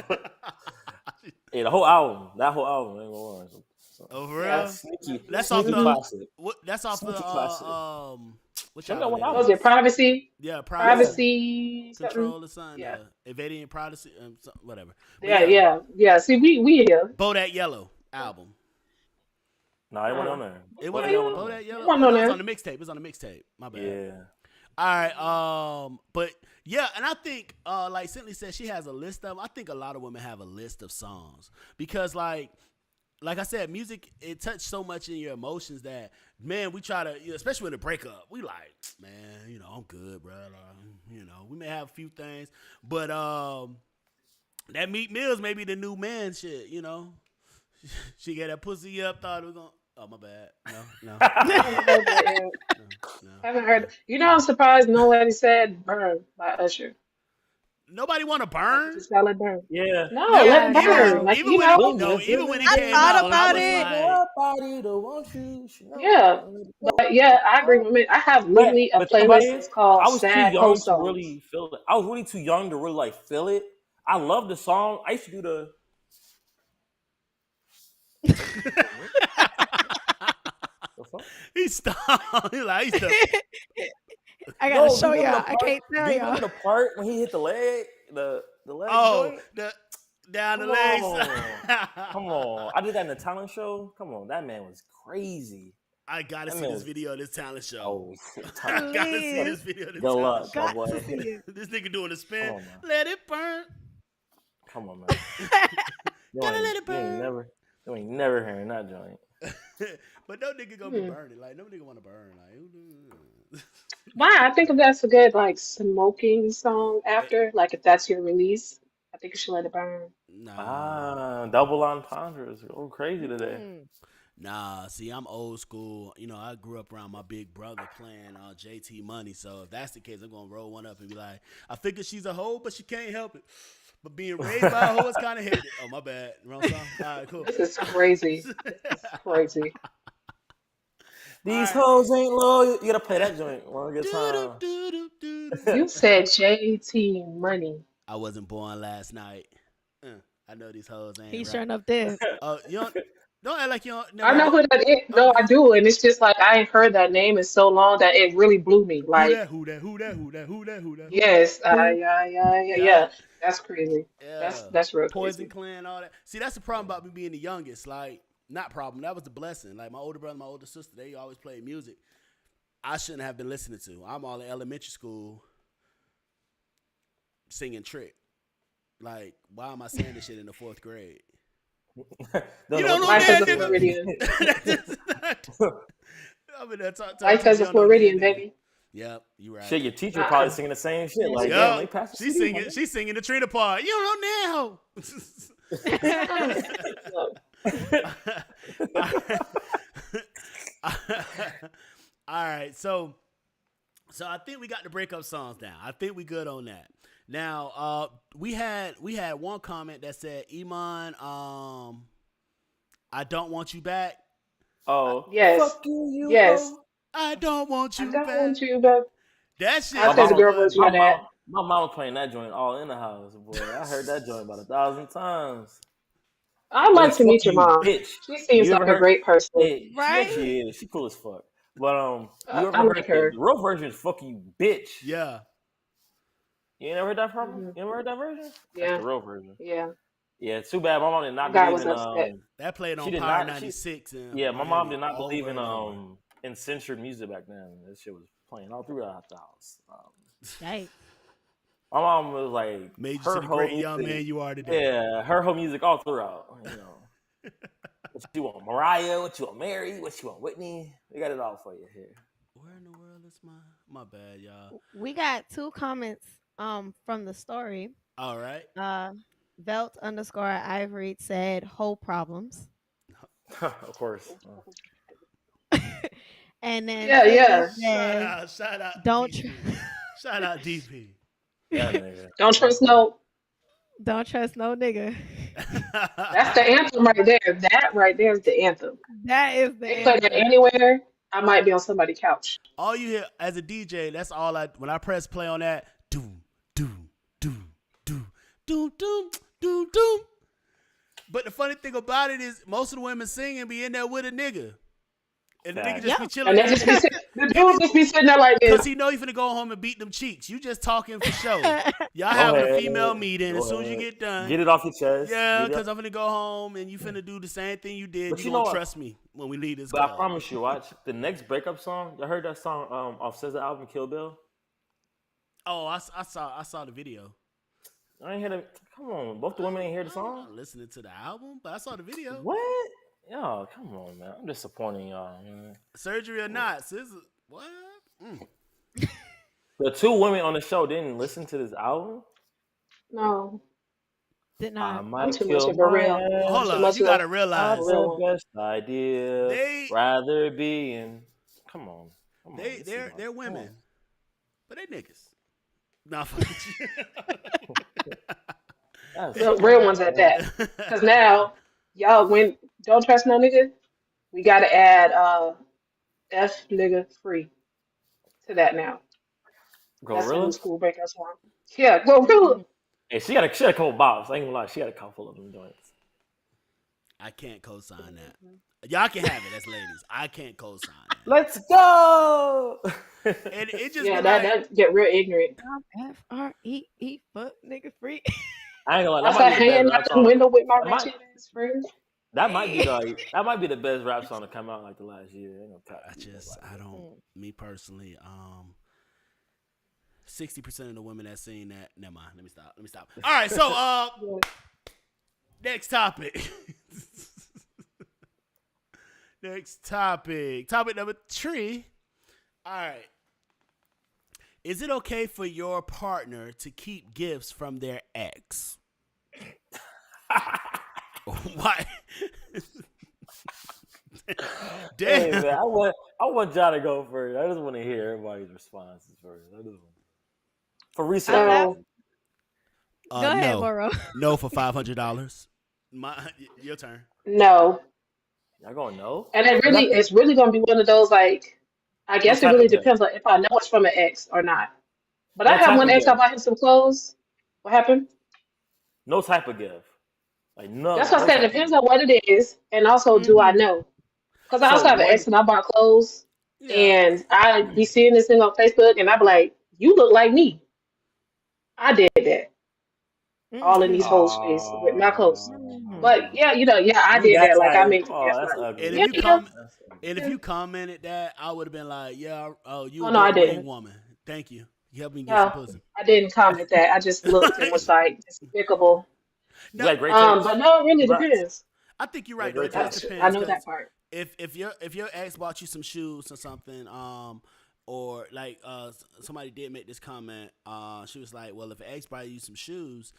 Yeah, the whole album. That whole album. Ain't gonna lie. Oh, for real? Yeah. Sneaky. That's Sneaky off the- classic. That's off the Sneaky classic. what Check y'all out one name album. What was it? Privacy? Yeah, Privacy. Something? Control or something. Yeah. Evading privacy. Whatever. But Yeah. See, we here. Bodak Yellow album. No, it wasn't on there. It Bodak wasn't Yellow. Bodak Yellow. It wasn't Oh, on no, it was there. on the mixtape. It was on the mixtape. My bad. Yeah. All right. But yeah, and I think like Cindy said, she has a list of. I think a lot of women have a list of songs because like I said, music, it touched so much in your emotions that, man, we try to, especially when the breakup, we like, man, I'm good, bro. We may have a few things, but that Meek Mills may be the new man shit, She got that pussy up, thought it was going, oh, my bad. No. Haven't heard. I'm surprised nobody said "Burn" by Usher. Nobody want to burn? Just gotta let burn. Yeah. No, Yeah, let yeah. burn. Like even when it I came thought out, about I was it. like, Nobody to want you. Yeah. But yeah, I agree with me. I have literally a But the thing playlist is, called I was too "Sad Hoe young to Songs." really feel it. I was really too young to really like feel it. I love the song. I used to do the. The fuck? he stopped. He like, he's the, I gotta No, show do you remember y'all. the I part- can't tell do you y'all. remember the part when he hit the leg, the leg oh, joint? down the Come legs. on. Come on, I did that in the talent show. Come on, that man was crazy. I gotta That see man this was- video of this talent show. Oh, I gotta see this video of this good talent luck, show. my Got boy. to see it. This nigga doing a spin. Come on, man. Let it burn. Come on, man. You Gotta ain't- let it burn. You ain't never hearing that joint. But no nigga gonna be burning. Like no nigga wanna burn. Like Why? I think that's a good like smoking song after. Like if that's your release, I think you should let it burn. nah. Double entendres. Go crazy today. Nah, see, I'm old school. I grew up around my big brother playing JT Money. So if that's the case, I'm gonna roll one up and be like, I figure she's a hoe, but she can't help it. But being raised by a hoe is kind of hated. Oh, my bad. Wrong song? All right, cool. This is crazy. Crazy. These hoes ain't loyal. You gotta play that joint one good time. You said JT Money. I wasn't born last night. I know these hoes ain't He right. sure enough did. You don't act like you don't. I know who that is. No, I do, and it's just like I ain't heard that name in so long that it really blew me. Like, Who that? yes, yeah. That's crazy. Yeah. That's real Poison crazy. Clan, all that. See, that's the problem about me being the youngest. Like, not problem. That was the blessing. Like my older brother, my older sister, they always played music I shouldn't have been listening to. I'm all in elementary school singing Trick. Like, why am I saying this shit in the 4th grade? You don't know Life that, as a nigga. Floridian. I'm in there Life as a Floridian, baby. Yep, you right. Shit, your teacher probably singing the same shit. Like, Yep. damn, they passed the She's CD, singing. man. She's singing the Trina part. You don't know now. All right, so I think we got the breakup songs down. I think we good on that. Now, we had one comment that said, Iman, I don't want you back. Oh, Yes. Fuck you, Yes. hoe. I don't want you I don't back. want you, but That shit. I said the girl was My my dad. mom was playing that joint all in the house, boy. I heard that joint about 1,000 times. I'd like to Fuck meet your you, mom. bitch. She seems You like ever a heard- great person. Yeah, Right? She is. She cool as fuck. But you I ever heard like her. the real version is "fuck you, bitch"? Yeah. You ain't never heard that from? Mhm. You never heard that version? Yeah. That's the real version. Yeah. Yeah, too bad my mom did My not guy believe was in upset. That played she on did Power not. 96. Yeah, my mom did not over believe and over. in censored music back then. That shit was playing all throughout the house. Yikes. My mom was like Made you to her the whole great young man music. you are today. Yeah, her whole music all throughout. What you want, Mariah? What you want, Mary? What you want, Whitney? We got it all for you here. Where in the world is my bad, y'all? We got 2 comments from the story. All right. Velt_Ivory said whole problems. Of course. And then Yeah, yeah. Shout out don't DP. Shout out DP. Yeah, nigga. Don't trust no. don't trust no nigga. That's the anthem right there. That right there is the anthem. That is the They play that answer. anywhere. I might be on somebody's couch. All you hear as a DJ, that's all when I press play on that, doom, doom, doom, doom, doom, doom, doom, doom. But the funny thing about it is most of the women singing be in there with a nigga. And the nigga just be chilling. And they just be the dude just be sitting there like this. Because he know you finna go home and beat them cheeks. You just talking for show. Y'all having a female meeting. As soon as you get done. Get it off your chest. Yeah, because I'm finna go home and you finna do the same thing you did. But you gonna trust me when we leave this But club. I promise you, watch the next breakup song. You heard that song off SZA album Kill Bill? Oh, I saw the video. I ain't hear the. Come on, both the women ain't hear the song. I'm listening to the album, but I saw the video. What? Yo, come on, man. I'm disappointing y'all, man. Surgery or not, SZA. What? The 2 women on the show didn't listen to this album. No. Did not. I'm too much of a real. Hold on, you gotta realize the best idea. Rather be in. Come on. They're women, but they niggas. Nah, fuck you. The real ones at that. Because now, y'all, when don't trust no nigga, we gotta add F nigga free to that now. That's a new school breakout song. Yeah, Glorilla. Hey, she had a couple bops. I ain't gonna lie, she had a couple of them joints. I can't co-sign that. Y'all can have it as ladies. I can't co-sign that. Let's go. And it just that get real ignorant. F-R-E-E fuck nigga free. I ain't gonna lie. I start hanging out the window with my wretched ass friends. That might be the best rap song to come out like the last year. Me personally, 60% of the women that sing that. Never mind. Let me stop. All right, so next topic. Next topic. Topic number 3. All right. Is it okay for your partner to keep gifts from their ex? Why? Damn. Hey, man, I want y'all to go first. I just want to hear everybody's responses first. For research. Go ahead, Boro. No for $500. Your turn. No. Y'all going no? And it's really gonna be one of those like, I guess it really depends on if I know it's from an ex or not. But I have one ex I bought him some clothes. What happened? No type of gift. Like no. That's what I said. It depends on what it is, and also do I know? Because I also have an ex and I bought clothes, and I be seeing this thing on Facebook, and I be like, "You look like me." I did that. All in these whole space with my clothes. But I did that. Like I made and if you commented that, I would have been like, you I didn't. Woman. Thank you. You helped me get some pussy. I didn't comment that. I just looked and was like, despicable. No, but no, it really depends. I think you're right. Though. It just depends. I know that part. If your ex bought you some shoes or something, or like somebody did make this comment, she was like, well, if an ex bought you some shoes,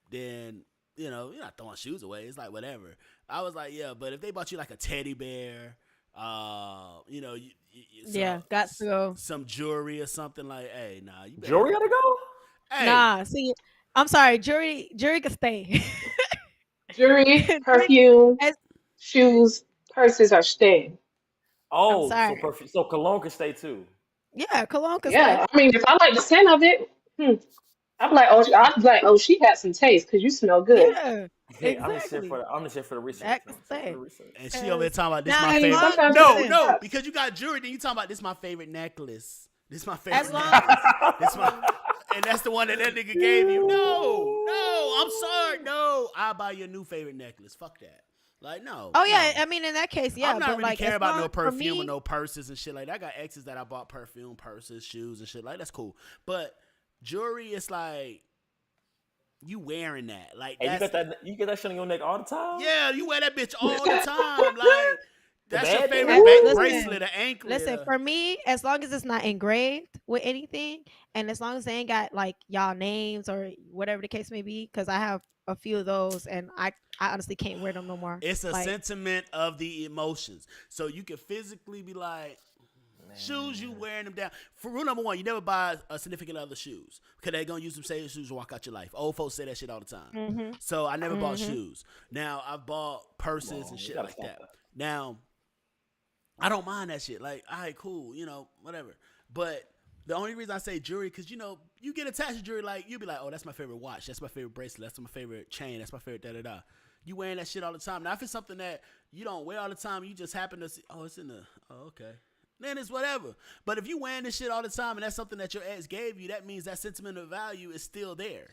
then you're not throwing shoes away. It's like whatever. I was like, yeah, but if they bought you like a teddy bear, got to go. Some jewelry or something like, hey, nah, you jewelry gotta go. Hey. Nah, see, I'm sorry, jewelry can stay. Jewelry, perfume, shoes, purses are staying. Oh, so cologne can stay too. Yeah, cologne can stay. Yeah, I mean, if I like the scent of it, I'm like, she had some taste because you smell good. Yeah, hey, exactly. I'm just here for the research. And she over there talking about this my favorite. No, because you got jewelry, then you talking about this my favorite necklace. This my favorite necklace. And that's the one that nigga gave you. No. No, I'm sorry. No, I'll buy you a new favorite necklace. Fuck that. Like, no. Oh yeah, no. I mean in that case, yeah. I'm not but really like, caring as about long- no for perfume me, or no purses and shit like that. I got exes that I bought perfume, purses, shoes, and shit like that's cool. But jewelry, it's like you wearing that. Like And that's you get that shit on your neck all the time? yeah, you wear that bitch all the time. Like that's your bad favorite thing? Listen, bracelet or anklet. Listen, for me, as long as it's not engraved with anything, and as long as they ain't got like y'all names or whatever the case may be, because I have a few of those, and I honestly can't wear them no more. It's a Like, sentiment of the emotions. So you can physically be like, shoes, you wearing them down. For rule number one, you never buy a significant other shoes because they're going to use them same shoes to walk out your life. Old folks say that shit all the time. So I never bought shoes. Now, I've bought purses and shit like that. Now, I don't mind that shit. Like, all right, cool, whatever. But the only reason I say jewelry, because, you get attached to jewelry, like, you'll be like, oh, that's my favorite watch. That's my favorite bracelet. That's my favorite chain. That's my favorite da-da-da. You wearing that shit all the time. Now, if it's something that you don't wear all the time, you just happen to see, okay. Then it's whatever. But if you wearing this shit all the time and that's something that your ex gave you, that means that sentimental value is still there.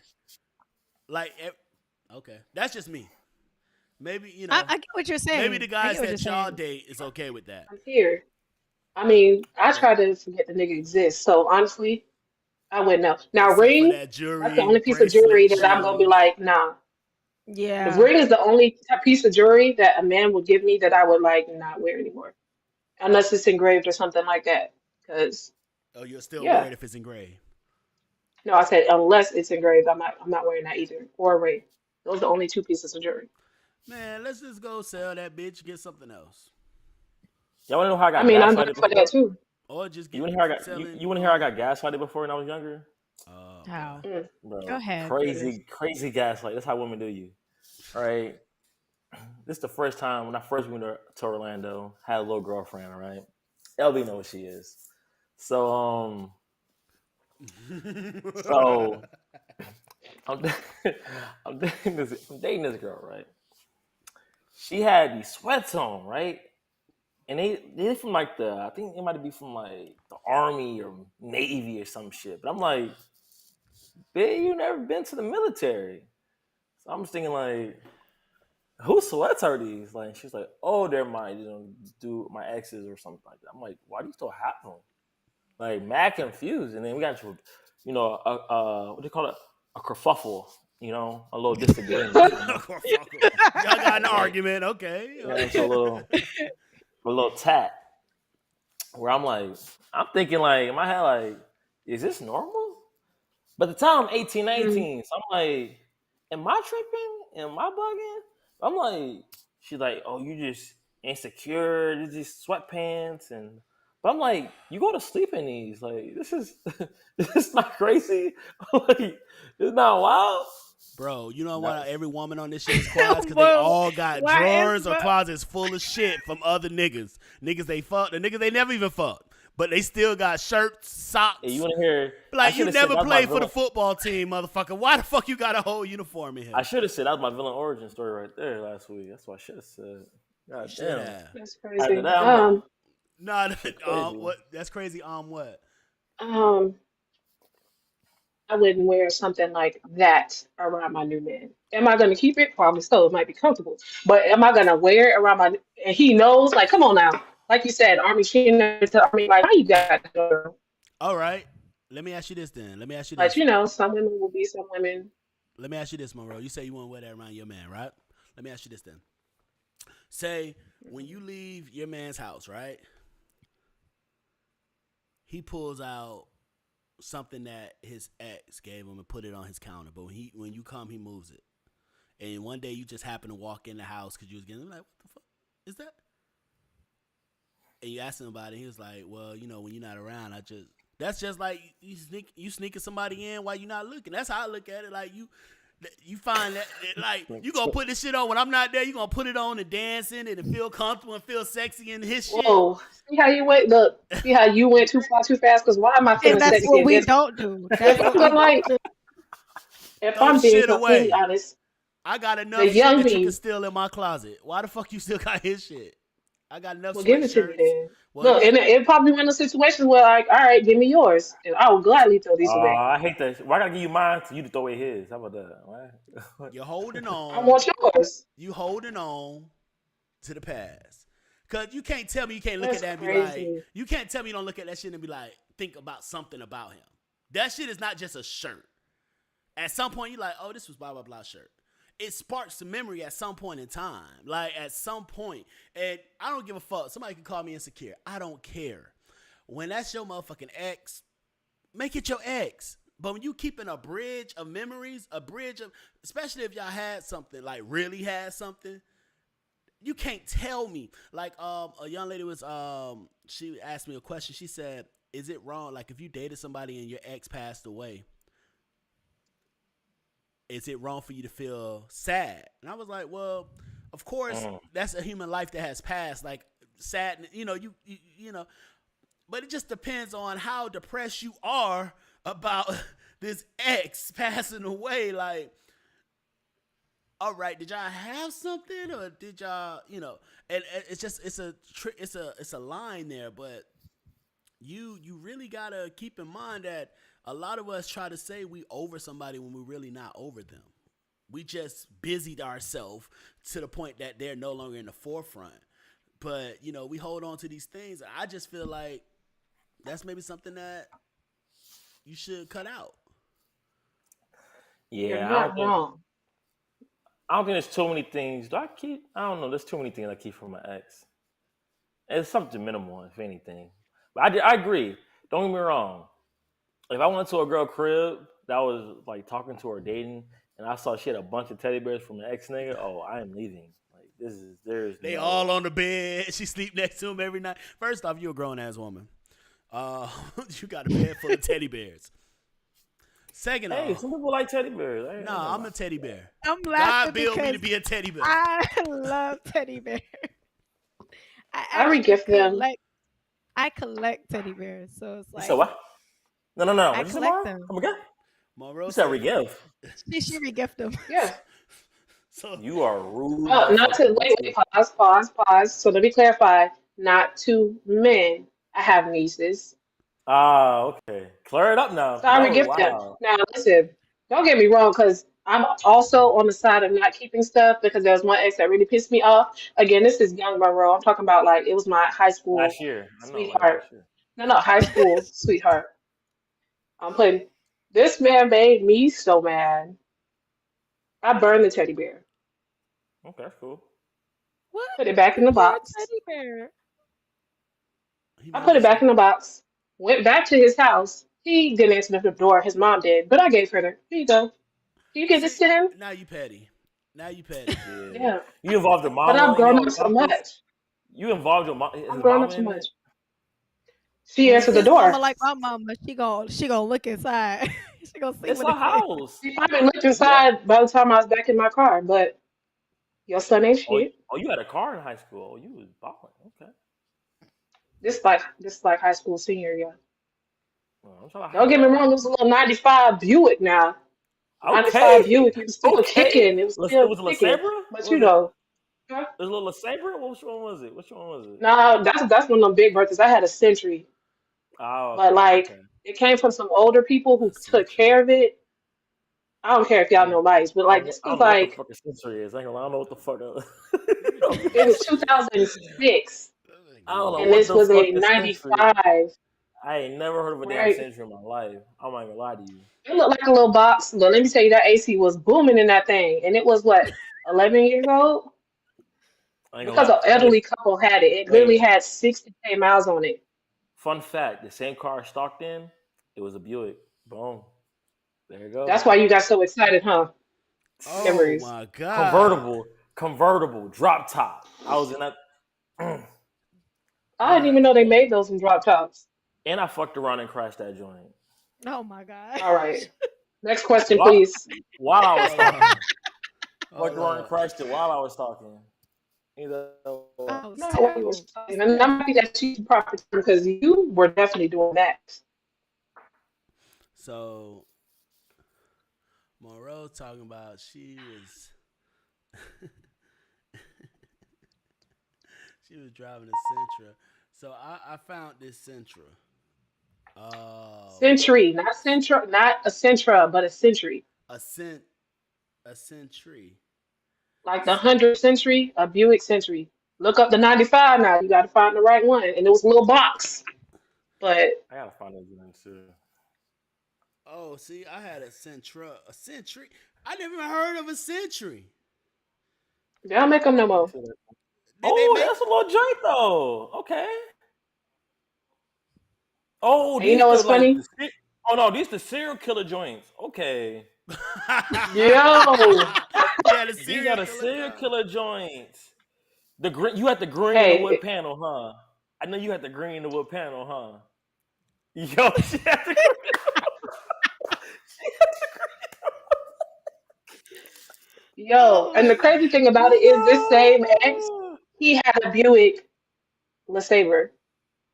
Like, okay. That's just me. Maybe, I get what you're saying. maybe the guys what that you're y'all saying. date is okay with that. I'm here. I mean, I try to forget the nigga exists. So honestly, I wouldn't know. Now, Except for ring, that jewelry, that's the only piece of bracelet, jewelry that I'm gonna be shoes. like, nah. The Yeah. ring is the only piece of jewelry that a man would give me that I would like not wear anymore, unless it's engraved or something like that. Because Oh, you'll still yeah, wear it if it's engraved. no, I said unless it's engraved, I'm not wearing that either. Or a ring. Those are the only two pieces of jewelry. Man, let's just go sell that bitch, get something else. Y'all want to know how I I got mean, I'm down gaslighted for before? that too. Or just get You want to hear selling. you want to hear I got gaslighted before when I was younger? How? Mm, Bro, Go ahead. crazy gaslight. That's how women do you. All right. This is the first time when I first went to Orlando, had a little girlfriend, all right? LB knows what she is. So so I'm, I'm dating this girl, right? She had these sweats on, right? And they from like I think it might be from like the Army or Navy or some shit. But I'm like, babe, you never been to the military. So I'm just thinking like, whose sweats are these? Like, she's like, oh, they're my, do my exes or something like that. I'm like, why do you still have them? Like, mad confused. And then we got into, what do you call it? A kerfuffle, a little disagreement. Y'all got an argument, okay. So a little tat. Where I'm thinking like, in my head, like, is this normal? But at the time, I'm 18, 19. So I'm like, am I tripping? Am I bugging? I'm like, she's like, oh, you just insecure. There's these sweatpants. But I'm like, you go to sleep in these. Like, this is not crazy. Like, it's not wild. Bro, you know why every woman on this shit is quiet? Because they all got drawers or closets full of shit from other niggas. Niggas they fucked, the niggas they never even fucked. But they still got shirts, socks. Hey, you want to hear? Like, you never played for the football team, motherfucker. Why the fuck you got a whole uniform in here? I should have said that was my villain origin story right there last week. That's what I should have said. God damn. That's crazy. Nah, what? That's crazy. What? I wouldn't wear something like that around my new man. Am I going to keep it? Probably so. It might be comfortable. But am I going to wear it around my... And he knows, like, come on now. Like you said, Army King to Army, like, how you got that, girl? All right. Let me ask you this then. Like, some women will be some women. Let me ask you this, Monroe. You say you want to wear that around your man, right? Let me ask you this then. Say, when you leave your man's house, right? He pulls out something that his ex gave him and put it on his counter, but when you come, he moves it. And one day you just happen to walk in the house because you was getting like, what the fuck is that? And you asked him about it. He was like, well, when you're not around, that's just like you sneaking somebody in while you're not looking. That's how I look at it. Like you find that like you gonna put this shit on when I'm not there. You gonna put it on and dance in it and feel comfortable and feel sexy in his shit. Whoa! See how you went? Look, see how you went too far, too fast. Because why am I feeling And that's sexy? what we don't do. That's what we don't do. If I'm being completely honest, I got enough the shit young that you me- can steal in my closet. Why the fuck you still got his shit? I got enough Well, give it to me sweatshirts. then. Well, Look, you, and it probably one of those situations where, like, all right, give me yours, and I will gladly throw these away. I hate that. Why I gotta give you mine so you to throw away his? How about that? What? you're holding I on. want yours. You holding on to the past. Cause you can't tell me you can't look at That's that and be like, crazy. you can't tell me you don't look at that shit and be like, think about something about him. That shit is not just a shirt. At some point, you're like, oh, this was blah, blah, blah shirt. It sparks the memory at some point in time. Like, at some point. And I don't give a fuck. Somebody can call me insecure. I don't care. When that's your motherfucking ex, make it your ex. But when you keeping a bridge of memories, especially if y'all had something, like really had something, you can't tell me. Like, a young lady was, she asked me a question. She said, is it wrong? Like, if you dated somebody and your ex passed away, is it wrong for you to feel sad? And I was like, well, of course, that's a human life that has passed. Like, sad, you know, but it just depends on how depressed you are about this ex passing away. Like, all right, did y'all have something, or did y'all, you know? And it's just it's a line there, but you really gotta keep in mind that a lot of us try to say we over somebody when we're really not over them. We just busied ourselves to the point that they're no longer in the forefront. But, you know, we hold on to these things. I just feel like that's maybe something that you should cut out. You're Yeah, not wrong. I don't think there's too many things. I don't know. There's too many things I keep from my ex. It's something minimal, if anything. But I agree. Don't get me wrong. If I went to a girl crib that was like talking to her dating, and I saw she had a bunch of teddy bears from an ex nigga, oh, I am leaving. Like They all on the bed. She sleep next to him every night. First off, you a grown ass woman. You got a bed full of teddy bears. Second off, some people like teddy bears. I'm a teddy bear. I'm God laughing built me because to be a teddy bear. I love teddy bears. I I actually regift them. collect teddy bears, so it's You like said what? No. I What you said, collect Mara? them. Come again? Monroe You said said, regift. She regift them. Yeah. so You are rude. Oh, not to wait, pause. So let me clarify. Not to men. I have nieces. Okay. Clear it up now. So I regift them. Wow. Now listen, don't get me wrong, because I'm also on the side of not keeping stuff because there was one ex that really pissed me off. Again, this is young Monroe. I'm talking about like it was my high school Last year. I know, like sweetheart. last year. No, high school sweetheart. I'm putting this man made me so mad. I burned the teddy bear. Okay, that's cool. What? Put it back You in the pour a box. teddy bear? he I made put you it back sick. in the box. Went back to his house. He didn't answer the door. His mom did, but I gave her the. Here you go. Can you give this See, to him? now you petty. Now you petty. Yeah. Yeah. You involved your But I've mama in grown your up so process? much. You involved I've his grown up mama so in much. it? She answered the His mama door. like my mama. She gonna look inside. She gonna see It's what a it is. house. She probably looked inside by the time I was back in my car, but your son ain't shit. You had a car in high school. Oh, you was balling. Okay. This like high school senior year. Well, I'm trying to Don't high get me up. wrong, it was a little 95 Buick now. 95 Okay. Buick, it was still Okay. kicking. It was It still was a kicking. LeSabre? But Was it? huh? It was a little LeSabre? Which one was it? Which one was it? No, that's one of them big birthdays. I had a Century. Oh, But like okay. it came from some older people who A took century. care of it. I don't care if y'all know lights, but like this I was don't know what the like fuck a century is. I don't know what the fuck. it was 2006, I don't know and what this the was fuck a a century. 95, I ain't never heard of a damn right? century in my life. I'm not gonna lie to you. It looked like a little box, but let me tell you that AC was booming in that thing, and it was what 11 years old I ain't gonna because lie. an elderly couple had it. It literally Wait. had 60K miles on it. Fun fact: the same car I stalked in, it was a Buick. Boom. There you go. That's why you got so excited, huh? Oh Memories. my god. Convertible, drop top. I was in that, I didn't even know they made those in drop tops. and I fucked around and crashed that joint. Oh my god. All right. Next question, While, please. while I was Hold on. talking, fucked Hold around and on. crashed it while I was talking. Either way. Oh, No, what terrible. was and I'm happy that you proper because you were definitely doing that. So Monroe talking about she She was driving a Sentra. So I found this Sentra. Um, Century, not Centra, not a Centra, but a Century. a cent a Century. Like the 100th century, a Buick Century. Look up the 95 now. You got to find the right one. And it was a little box. But I gotta find those ones too. Oh, see, I had a Sentra, a Century. I never even heard of a Century. they don't make them no Let me more. see that. Did they Oh, make? that's a little joint though. Okay. Oh, And you these know the what's like. funny? Oh no, these the serial killer joints. Okay. Yo, You had a These serial are the killer serial car. killer joints. The green, you had the green and the wood hey, panel, huh? I know you had the green and the wood panel, huh? Yo, she had the green. yo. And the crazy thing about it is this same ex, Yo. he had a Buick LeSabre.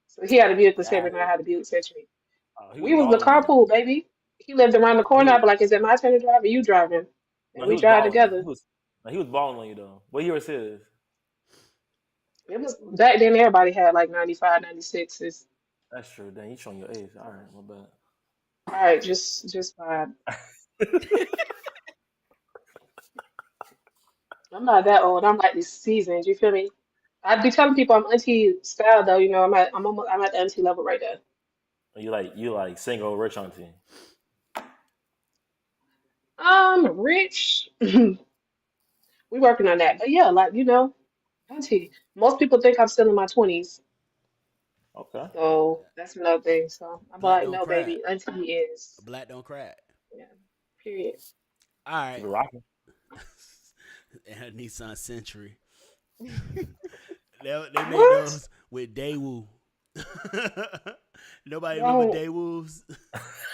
So he had a Buick LeSabre That and I is, had a Buick Century. he was We was the balling on you. carpool, baby. He lived around the He corner. was, I'd be like, is it my turn to drive or you driving? no, And he we was drive balling on you. together. He was balling on you though. What year was his? It was back then everybody had like 95, 96s. That's true. Then you showing your age. All right, my All right, just vibe. bad. I'm not that old. I'm like this seasoned. You feel me? I'd be telling people I'm auntie style though. You know, I'm at the auntie level right there. you like single rich auntie. Rich. We working on that, but yeah, like auntie. Most people think I'm still in my 20s, Okay. so that's another thing. So I'm Black like, don't no, crack. baby, auntie is Black don't crack. yeah. Period. All Keep right. it rocking. And a Nissan Century. They made What? those with Daewoo. Nobody remember Don't Daewoo's?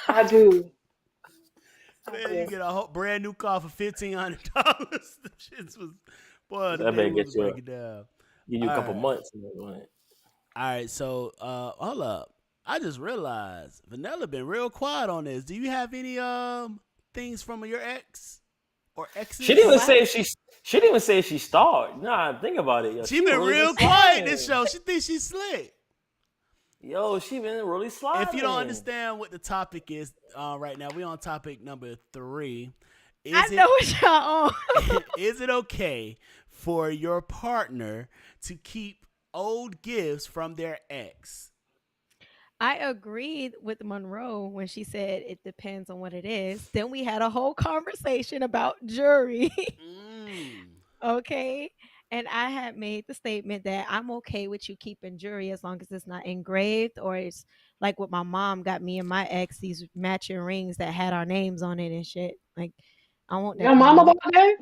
I do? I Man, you do. get a whole brand new car for $1,500. The shits was boy, them That may Daewoo's get was you breaking down. give you All a couple right. months. And then, like, All right, so hold up. I just realized Vanilla been real quiet on this. Do you have any things from your ex or she didn't exes? even What? say she didn't even say she started. Nah, think about it. Yo, She she been really been real quiet sliding. this show. She thinks she's slick. Yo, she been really If you don't sliding. understand what the topic is right now, we on topic number 3. I Is know it what y'all on. is it okay for your partner to keep old gifts from their ex? I agreed with Monroe when she said it depends on what it is. Then we had a whole conversation about jewelry. Mm. Okay. And I had made the statement that I'm okay with you keeping jewelry as long as it's not engraved or it's like what my mom got me and my ex, these matching rings that had our names on it and shit. Like, I want Your that no mama more. about that?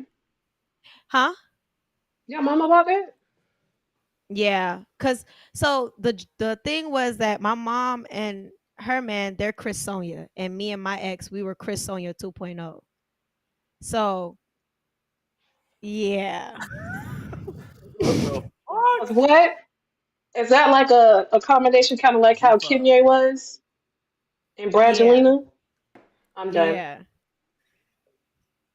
Huh? Your mama about that? Yeah. Cause so the thing was that my mom and her man, they're Chris Sonia. And me and my ex, we were Chris Sonia 2.0. So yeah. What the fuck? 'Cause what? Is that like a combination kind of like how Keep up. Kimye was and Yeah. Brangelina? I'm done. Yeah.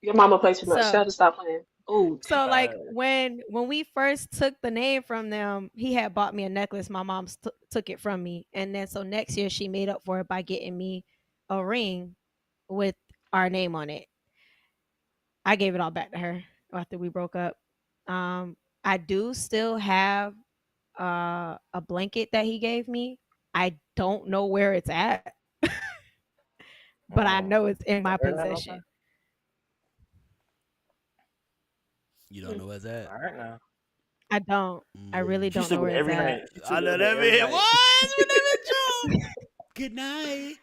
Your mama play too much. Tell So her to stop playing. Ooh. like Uh, when we first took the name from them, he had bought me a necklace. My mom took it from me, and then so next year she made up for it by getting me a ring with our name on it. I gave it all back to her after we broke up. I do still have a blanket that he gave me. I don't know where it's at, but I oh, know it's in my heard that about that? possession. You don't Hmm. know what's that? All right now. I don't. I really Mm. She don't know sleep with where it it's every at. night. She I sleep know with it that every man. night. What? What that joke? Good night.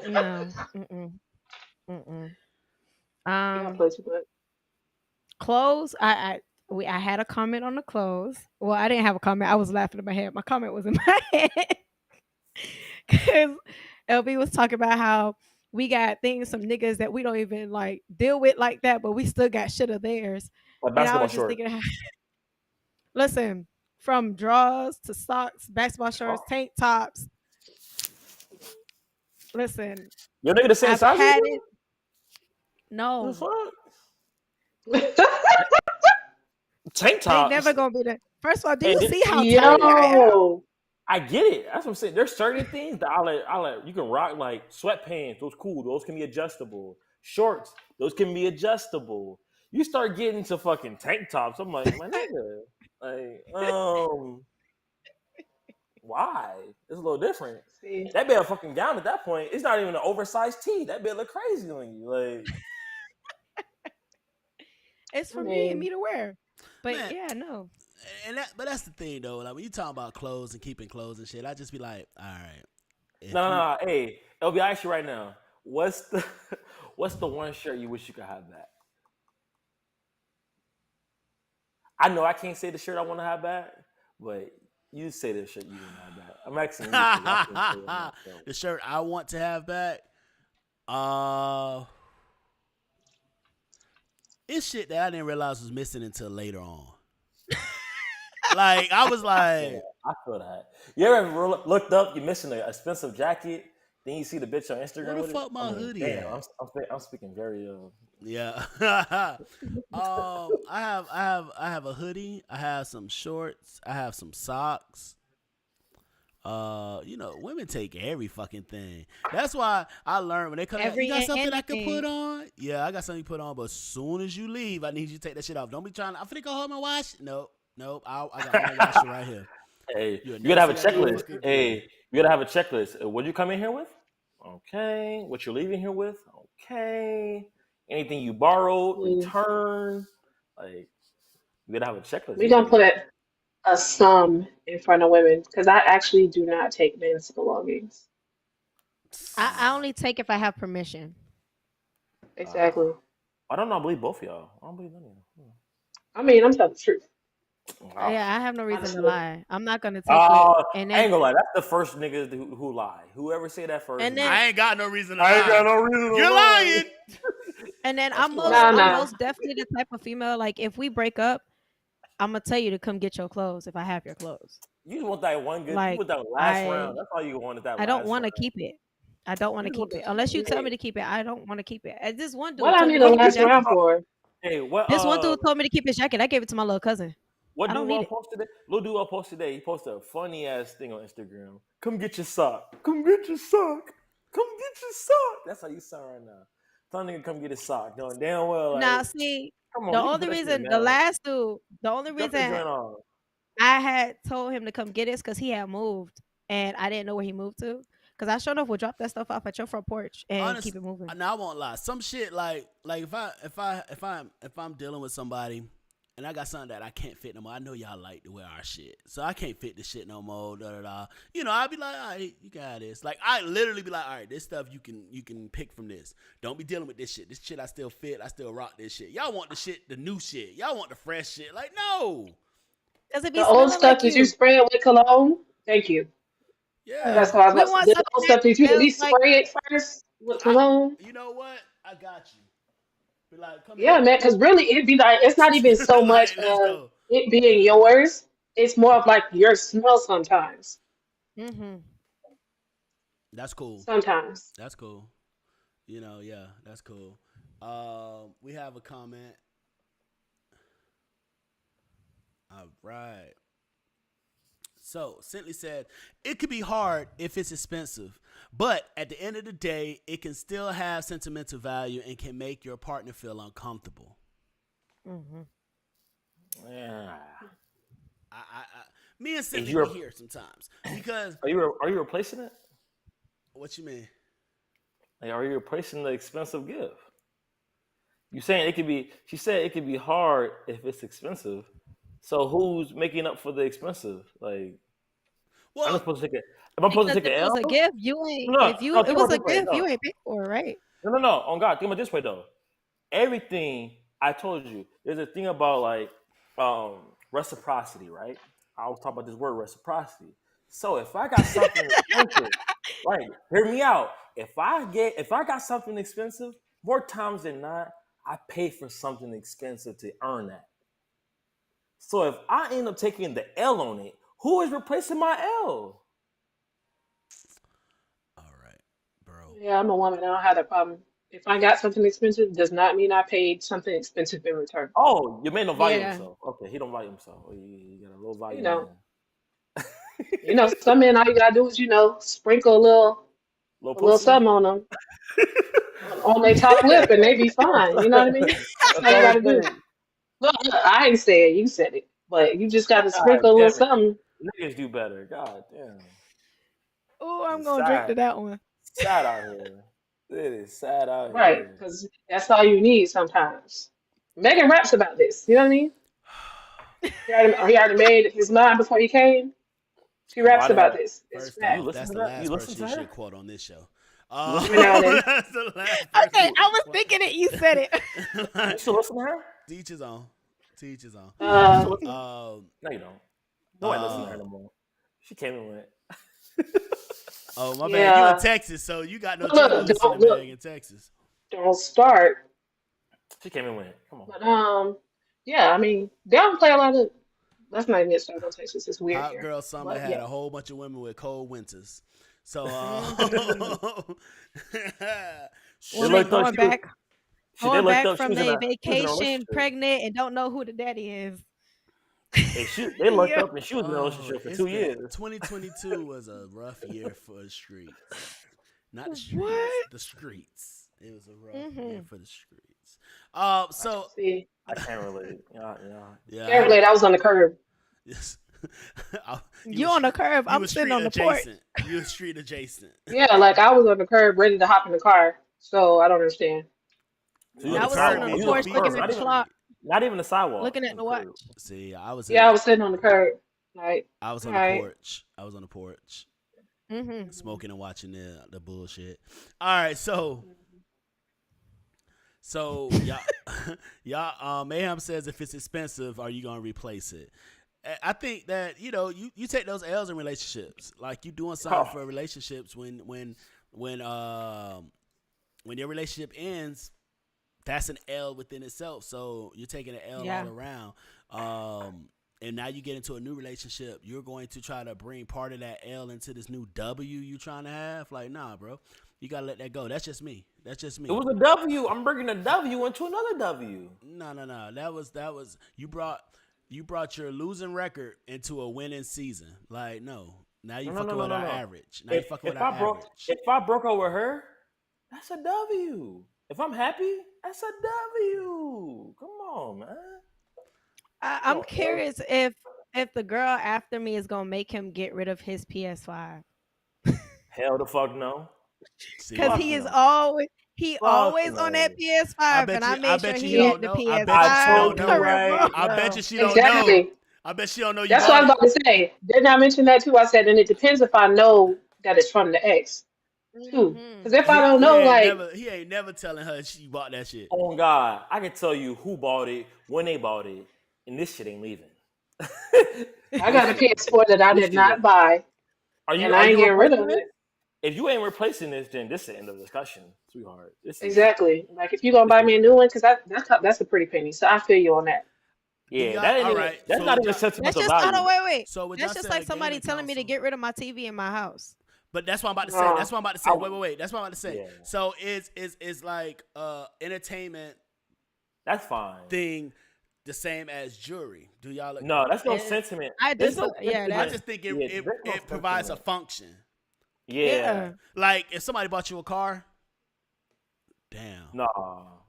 No. Mm-mm. Mm-mm. Y'all Um, play too much. clothes. I had a comment on the clothes. Well, I didn't have a comment. I was laughing in my head. My comment was in my head because LB was talking about how we got things some niggas that we don't even like deal with like that, but we still got shit of theirs. Like And I basketball was just short. thinking, listen, from drawers to socks, basketball shorts, Oh, tank tops. Listen, your nigga the same I've size as had you? it. The No, fuck? Tank They tops. never gonna be the. First of all, do And you it- see how tiny I am? Yo, I get it. That's what I'm saying. There's certain things that you can rock, like sweatpants. Those cool. Those can be adjustable. Shorts. Those can be adjustable. You start getting to fucking tank tops. I'm like, my nigga, like, why? It's a little different. see, That be a fucking gown at that point. It's not even an oversized tee. That bit look crazy on you. Like, It's I for me and mean, me to wear. But Man. yeah, no. But that's the thing though. Like when you talk about clothes and keeping clothes and shit, I just be like, all right. If no. Hey, LB, I ask you right now. What's the what's the one shirt you wish you could have back? I know I can't say the shirt I want to have back, but you say the shirt you want to have back. I'm asking you. 'Cause I can't say it myself. the shirt I want to have back, it's shit that I didn't realize was missing until later on. Like I was Yeah, like, I feel that. You ever looked up, you're missing an expensive jacket, then you see the bitch on Instagram where the with it? fuck my I mean, hoodie damn, at? I'm speaking very Yeah. I have a hoodie. I have some shorts. I have some socks. Women take every fucking thing. That's why I learned when they come out, you got something I can put on? Yeah, I got something to put on, but as soon as you leave, I need you to take that shit off. Don't be trying, I'm finna go home and wash. Nope. I got my own washer right here. Hey, You'll you never gotta have a see that checklist. motherfucker Hey, again. you gotta have a checklist. What you come in here with? Okay. What you're leaving here with? Okay. Anything you borrowed, return. Like, you gotta have a checklist we these gonna days. put a sum in front of women because I actually do not take men's belongings. I only take if I have permission. Uh, Exactly. I don't know. I believe both of y'all. I don't believe none of y'all. I mean, I'm telling the truth. Wow. Yeah, I have no reason to Honestly. lie. I'm not gonna take it. I And ain't then gonna lie. That's the first niggas who lie. Whoever say that first, and then I ain't got no reason to I ain't got lie. no reason to You're lie. lying. and then That's I'm cool. most Nah, I'm nah. most definitely the type of female, like if we break up, I'm gonna tell you to come get your clothes if I have your clothes. You just want that one good. You Like want that last round. I That's all you wanted. That I don't last want round. to keep it. I don't want You to just want keep it that. unless you tell me Hey, to keep it. I don't want to keep it. And this one What dude I told need me a to keep his last jacket. round for? hey, This one dude told me to keep his jacket. I gave it to my little cousin. what I dude don't need I it. posted today? Little dude I posted today. He posted a funny ass thing on Instagram. Come get your sock. Come get your sock. Come get your sock. That's how you sound right now. Tell nigga come get his sock. Knowing damn well Now, like, see, come the on, you can only put that shit in reason the the mail. last dude, the only Drop that reason joint on. I had told him to come get it is because he had moved and I didn't know where he moved to. Because I showed up would drop that stuff off at your front porch and keep Honest, it moving. now I won't lie. Some shit like if I'm dealing with somebody and I got something that I can't fit no more. I know y'all like to wear our shit, so I can't fit this shit no more. Da da da. I'd be like, all right, you got this. Like I literally be like, all right, this stuff you can pick from this. Don't be dealing with this shit. This shit I still fit. I still rock this shit. Y'all want the shit, the new shit. Y'all want the fresh shit. Like no. Does it be The old smelling stuff like that you you? spray it with cologne? Thank you. That's Yeah. what I was We about to say. want The something old that stuff that you at smells least like spray it first with I. cologne. You know what? I got you. Be like, come Yeah, here. man, because really it'd be like it's not even so much Like, let's of go. it being yours. It's more of like your smell sometimes. mm-hmm. That's cool. Sometimes. That's cool. Yeah, that's cool. We have a comment. All right. So, Cintley said, it could be hard if it's expensive, but at the end of the day, it can still have sentimental value and can make your partner feel uncomfortable. Mm-hmm. Yeah. Me and Is Cintley you be here sometimes because are you replacing it? what you mean? Like, are you replacing the expensive gift? You saying it could be? She said it could be hard if it's expensive. So who's making up for the expensive? Like, I'm Well, supposed to take it. If I'm supposed Because to take if an it was L? a gift, you ain't. No, If you no. it Think was about a it this way. gift, you ain't paid for it, right? No. On God, think about it this way though. Everything I told you, there's a thing about like um reciprocity, right? I was talking about this word reciprocity. So if I got something expensive, right? Hear me out. If I got something expensive, more times than not, I pay for something expensive to earn that. So if I end up taking the L on it, who is replacing my L? all right, bro. Yeah, I'm a woman. I don't have that problem. If I got something expensive, does not mean I paid something expensive in return. Oh, your man don't value Yeah. himself. Okay, he don't value himself. Oh, you got a low You value know, man. some men all you gotta do is sprinkle Little a little pussy. something on them on their top lip, and they be fine. You know what I mean? That's That's all you all it gotta do. takes. Look, I ain't say it. You said it, but you just gotta God sprinkle a little damn it. something. Niggas do better. God damn. Oh, I'm It's gonna drink to sad. that one. Sad out here. It is sad out Right, here. because that's all you need sometimes. Megan raps about this. You know what I mean? He already made his mind before he came. She Oh, I raps didn't. about this. It's First You off, fact. listen that's to the that? You last listen person to you her? should quote on this show. You listen Every to now and her? then. That's the last person Okay, you I was should thinking it. You said it. You still listen to her? Teach his own. Teach his own. You Uh, still listen to her? Um, No, you don't. Nobody listen to her uh, no more. She came and went. oh, my bad. You in yeah. Texas, so you got no But choice but to look, listen to Meg in Texas. don't start. She came and went. Come on. But yeah. I mean, they don't play a lot of. Let's not even get started on Texas. It's weird Hot here. Girl Summer But had yeah. a whole bunch of women with cold winters. So, Mhm. They Woman looked up. going back, They going looked back up. She from was in a. their She was in a vacation, relationship. pregnant, and don't know who the daddy is. And they looked Yeah. up, and she was in a relationship for 2 years. 2022 was a rough year for the streets. Not the streets, What? the streets. It was a rough year Mhm. for the streets. So See, I can't relate. Yeah. yeah, can't relate. I was on the curb. yes. You on the curb? You I'm were sitting street on the porch. adjacent. You were street adjacent. Yeah, like I was on the curb, ready to hop in the car. So I don't understand. So you On on I the the was sitting curb on the sidewalk. means You on your the porch feet looking was curb. at on the the clock, street. Not even the sidewalk. looking at On the the curb. watch. See, I was Yeah, I was sitting on the curb. Like, I was all on the right. porch. I was on the porch, Mhm. smoking and watching the bullshit. All right, so y'all, Mayhem says if it's expensive, are you gonna replace it? I think that you take those L's in relationships. Like you doing something Oh, for relationships when your relationship ends, that's an L within itself. So you're taking an L all Yeah. around. And now you get into a new relationship, you're going to try to bring part of that L into this new W you trying to have. Like, nah, bro, you gotta let that go. That's just me. That's just it me. was a W. I'm bringing a W into another W. No. That was you brought your losing record into a winning season. Like, no. Now you No. fucking with our No. average. Now you fucking with If our I broke average. if I broke up with her, that's a W. If I'm happy, that's a W. Come on, man. I'm No curious if the girl after me is gonna make him get rid of his PS5 hell the fuck no. See, because Fuck he is no. always Fuck on that no. I PS5, bet and I you. I made sure bet you he he Yeah, had don't the know. I bet you I she PS5 don't told you know. career right mode. I bet now. you she don't know. exactly. I bet she don't know you That's what I bought was it. about to say. Didn't I mention that too? I said, and it depends if I know that it's from the ex too. Mhm. Because if I He don't he know, ain't like, never he ain't never telling her she bought that shit. Oh God, I can tell you who bought it, when they bought it, and this shit ain't leaving. I this got a shit, PS4 that I this did shit. not buy, Are you and are I ain't you getting rid replacing of this? it. If you ain't replacing this, then this is the end of the discussion, sweetheart. Exactly. Like, if you're gonna This buy is me a new one, because that's a pretty penny. So I feel you on that. Do yeah. y'all? That ain't All even. right. That's So not would even y'all? That's sentimental just value. wait. So would y'all That's just say a like somebody gaming telling me to console? get rid of my TV in my house. But that's what I'm about to say. Nah. That's what I'm about to I say. would. Wait. That's what I'm about to say. Yeah, So is like entertainment that's fine. thing the same as jewelry? Do y'all? No, that's no It, sentiment. I There's just no yeah, I that's sentiment. just think it Yeah, it, there's no it provides a sentiment. function. Yeah. yeah. Like if somebody bought you a car, damn, No,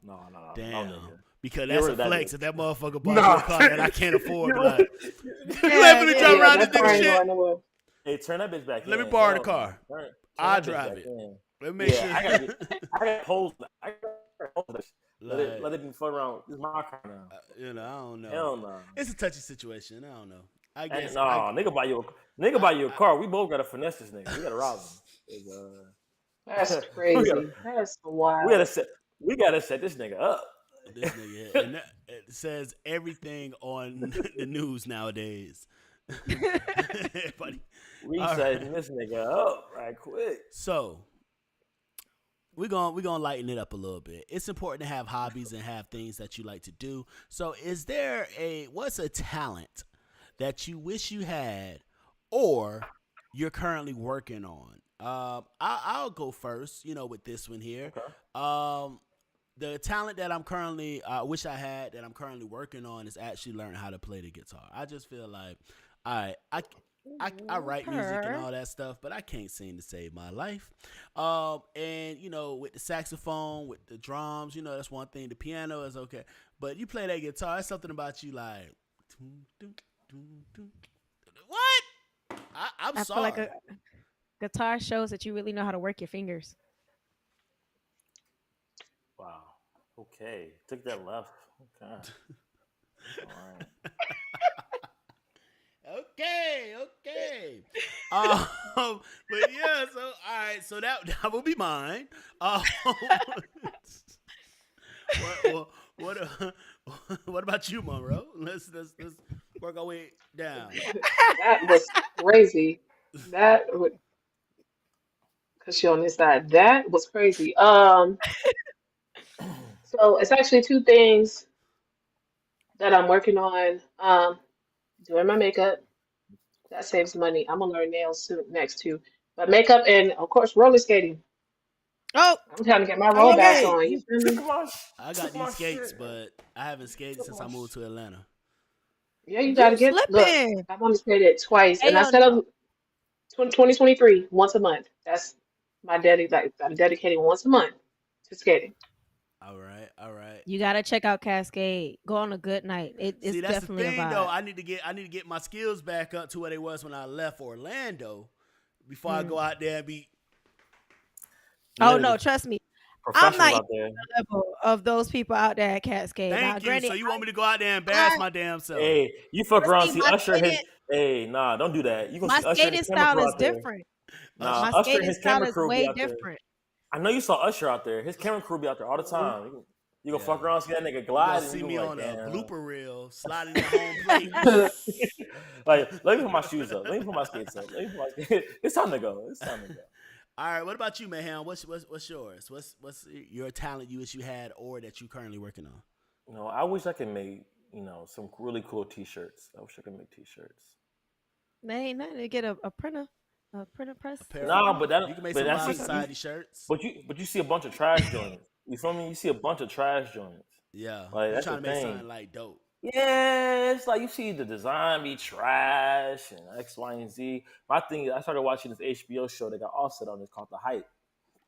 no, damn. nigga. Because Get that's rid a of that flex. bitch. If that motherfucker bought you a Nah. car that I can't afford, Get be rid- like, Yeah, let me it drive is. Yeah, around this that nigga car ain't shit. going nowhere. Hey, turn that bitch back Let me in. borrow the Hell no. car. Turn I'll that bitch drive back it. in. Let me make sure. Yeah, I got hold. I got hold of this. Like, Let it be fun around. This is my car now. I don't know. Hell no. It's a touchy situation. I don't know. I And guess. no, nigga buy you a car. We both gotta finesse this nigga. We gotta rob him. 'Cause, That's we gotta crazy. That's we gotta wild. set this nigga up. This nigga, and it says everything on the news nowadays. Everybody. We All setting right. this nigga up right quick. So we're gonna lighten it up a little bit. It's important to have hobbies and have things that you like to do. So what's a talent that you wish you had or you're currently working on? I'll go first, with this one here. Okay. Um, the talent that I wish I had that I'm currently working on is actually learning how to play the guitar. I just feel like, all right, I write music and Her. all that stuff, but I can't sing to save my life. And with the saxophone, with the drums, that's one thing. The piano is okay, but you play that guitar, it's something about you like, what? I'm I feel like sorry. a guitar shows that you really know how to work your fingers. Wow. Okay. Took that left. Okay. All right. Okay. Um, but yeah, so all right, so that will be mine. What what what about you, Monroe? Let's work our way down. That was crazy. That would, cause she on this side. That was crazy. So it's actually two things that I'm working on. Doing my makeup. That saves money. I'm gonna learn nails soon next too. But makeup and of course roller skating. Oh, I'm trying to get my rollbacks okay. on. You You feel took me? my I got took these my skates, shit. but I haven't skated Took since my I moved to Atlanta. Yeah, you You gotta get. Look, slipping. I've only skated twice, Hey, and I yo, set no. up 2023 once a month. That's my like I'm dedicating once a month to skating. All right. You gotta check out Cascade. Go on a good night. It's See, that's the definitely a thing though. vibe. I need to get my skills back up to where they was when I left Orlando before I Mm. go out there and be. Oh Literally no, trust me. I'm not professionals even out there. on the level of those people out there at Cascade. Now, Thank you. granted, So you want me to go out there and embarrass I, my damn self? Hey, you fuck but around, see, see Usher and his. Hey, nah, don't do that. You gonna my see Usher and skating his camera style crew is out there. different. Nah, Usher. My Usher and skating his style camera is crew be way out there. different. I know you saw Usher out there. His camera crew be out there all the Mhm. time. You gonna fuck Yeah. around, see that nigga You gonna glide, and you see gonna me be like, on a damn. blooper reel sliding the home plate. Like, let me put my shoes up. Let me put my skates up. Let me put my skates. It's time to go. It's time to go. All right. What about you, Mayhem? What's yours? What's your talent you wish you had or that you currently working on? I wish I could make some really cool T-shirts. I wish I could make T-shirts. They ain't nothing to get a printer press or Apparel. Nah, something. but that You can make but some that's Vibe Like a, you. Society shirts. But you see a bunch of trash joints. You feel me? You see a bunch of trash joints. Yeah. Like You that's trying the to make thing. something like dope. Yeah, it's like you see the design be trash and X, Y, and Z. My thing is, I started watching this HBO show that got Offset on. It's called The Hype.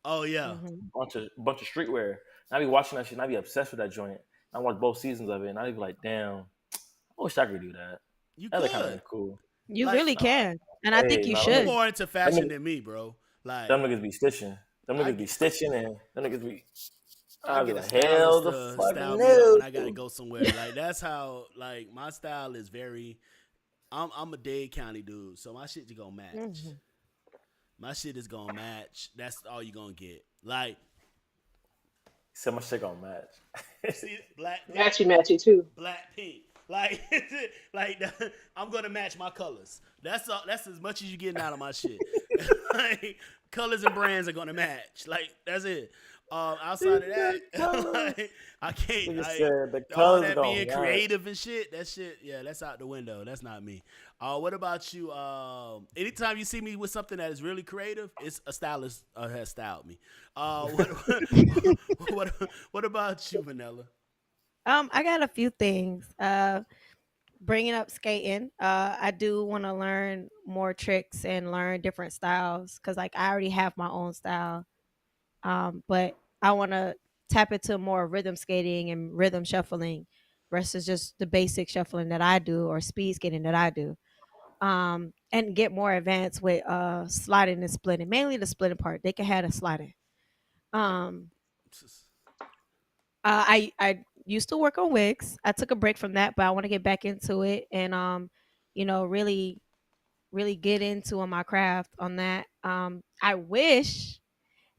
Oh yeah. mhm. Bunch of streetwear. And I be watching that shit. And I be obsessed with that joint. I watched both seasons of it, and I be like, damn, I wish I could do that. You That'd kind could. of cool. You Like really Nah, can, and I think hey, you nah, you should. more into them, fashion niggas, than me, bro. Like them niggas be stitching. Them I niggas be get stitching, and them niggas be. I I be get a like, hell stylist the to fuck style me up when no. I gotta go somewhere. Like that's how like my style is very. I'm a Dade County dude, so my shit just gonna match. Mhm. My shit is gonna match. That's all you gonna get. Like Said my shit gonna match. see black pink, Matchy matchy too. black pink. Like like I'm gonna match my colors. That's all. That's as much as you getting out of my shit. Like colors and brands are gonna match. Like that's it. He Outside of said that, colors. like, I can't. Nigga Like said the all colors that gonna being match. creative and shit. That shit, yeah, that's out the window. That's not me. What about you? Anytime you see me with something that is really creative, it's a stylist has styled me. What, what about you, Vanilla? I got a few things. Bringing up skating. I do want to learn more tricks and learn different styles because, like, I already have my own style. But I want to tap into more rhythm skating and rhythm shuffling versus just the basic shuffling that I do or speed skating that I do. And get more advanced with sliding and splitting, mainly the splitting part. They can have the sliding. Um, I used to work on wigs. I took a break from that, but I want to get back into it and really really get into on my craft on that. I wish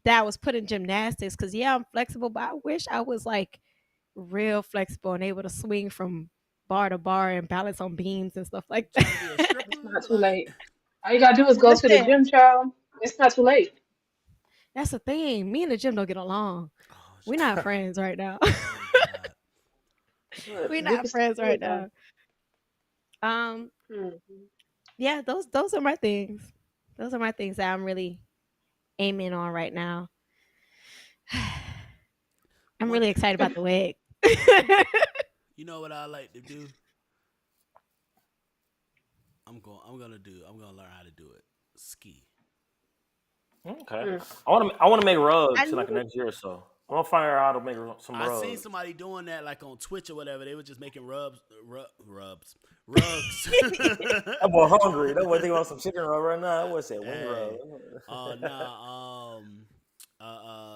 that I was put in gymnastics because yeah, I'm flexible, but I wish I was like real flexible and able to swing from bar to bar and balance on beams and stuff like Trying to be a that. stripper? It's not too Like, late. All you gotta do is go to the Listen, gym, child. It's not too late. that's the thing. Me and the gym don't get along. oh, We're not friends right now. oh God. We're We not can still friends do right it though. now. Um, Mhm. yeah, those are my things. Those are my things that I'm really aiming on right now. I'm One, really excited about the wig. you know what I like to do? I'm gonna learn how to do it. Ski. Okay. Mm. I want to make I rugs in like knew the next year or so. I'm gonna find out how to make some I seen rugs. somebody doing that like on Twitch or whatever. They were just making rugs. That boy hungry. That boy thinking about some chicken rub right now. That boy said wing rub. Hey,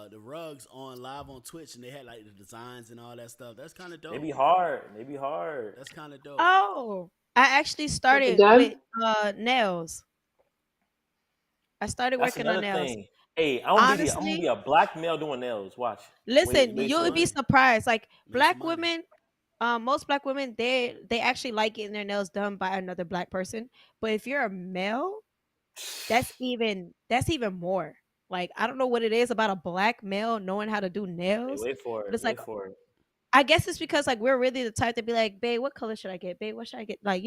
the rugs on live on Twitch, and they had like the designs and all that stuff. That's kind of They dope. be hard. They be hard. That's kind of dope. Oh, I actually Get it started with done. nails. I started That's working on another nails. thing. Hey, I'm gonna be Honestly, a black male doing nails. Watch. listen, Make you'll some be Wait. money. surprised. Like Make some black money. women, most black women, they actually like getting their nails done by another black person. But if you're a male, that's even more. Like I don't know what it is about a black male knowing how to do Hey, nails, wait for but it. it's like Wait for it. I guess it's because like we're really the type to be like, babe, what color should I get? Babe, what should I get? Like,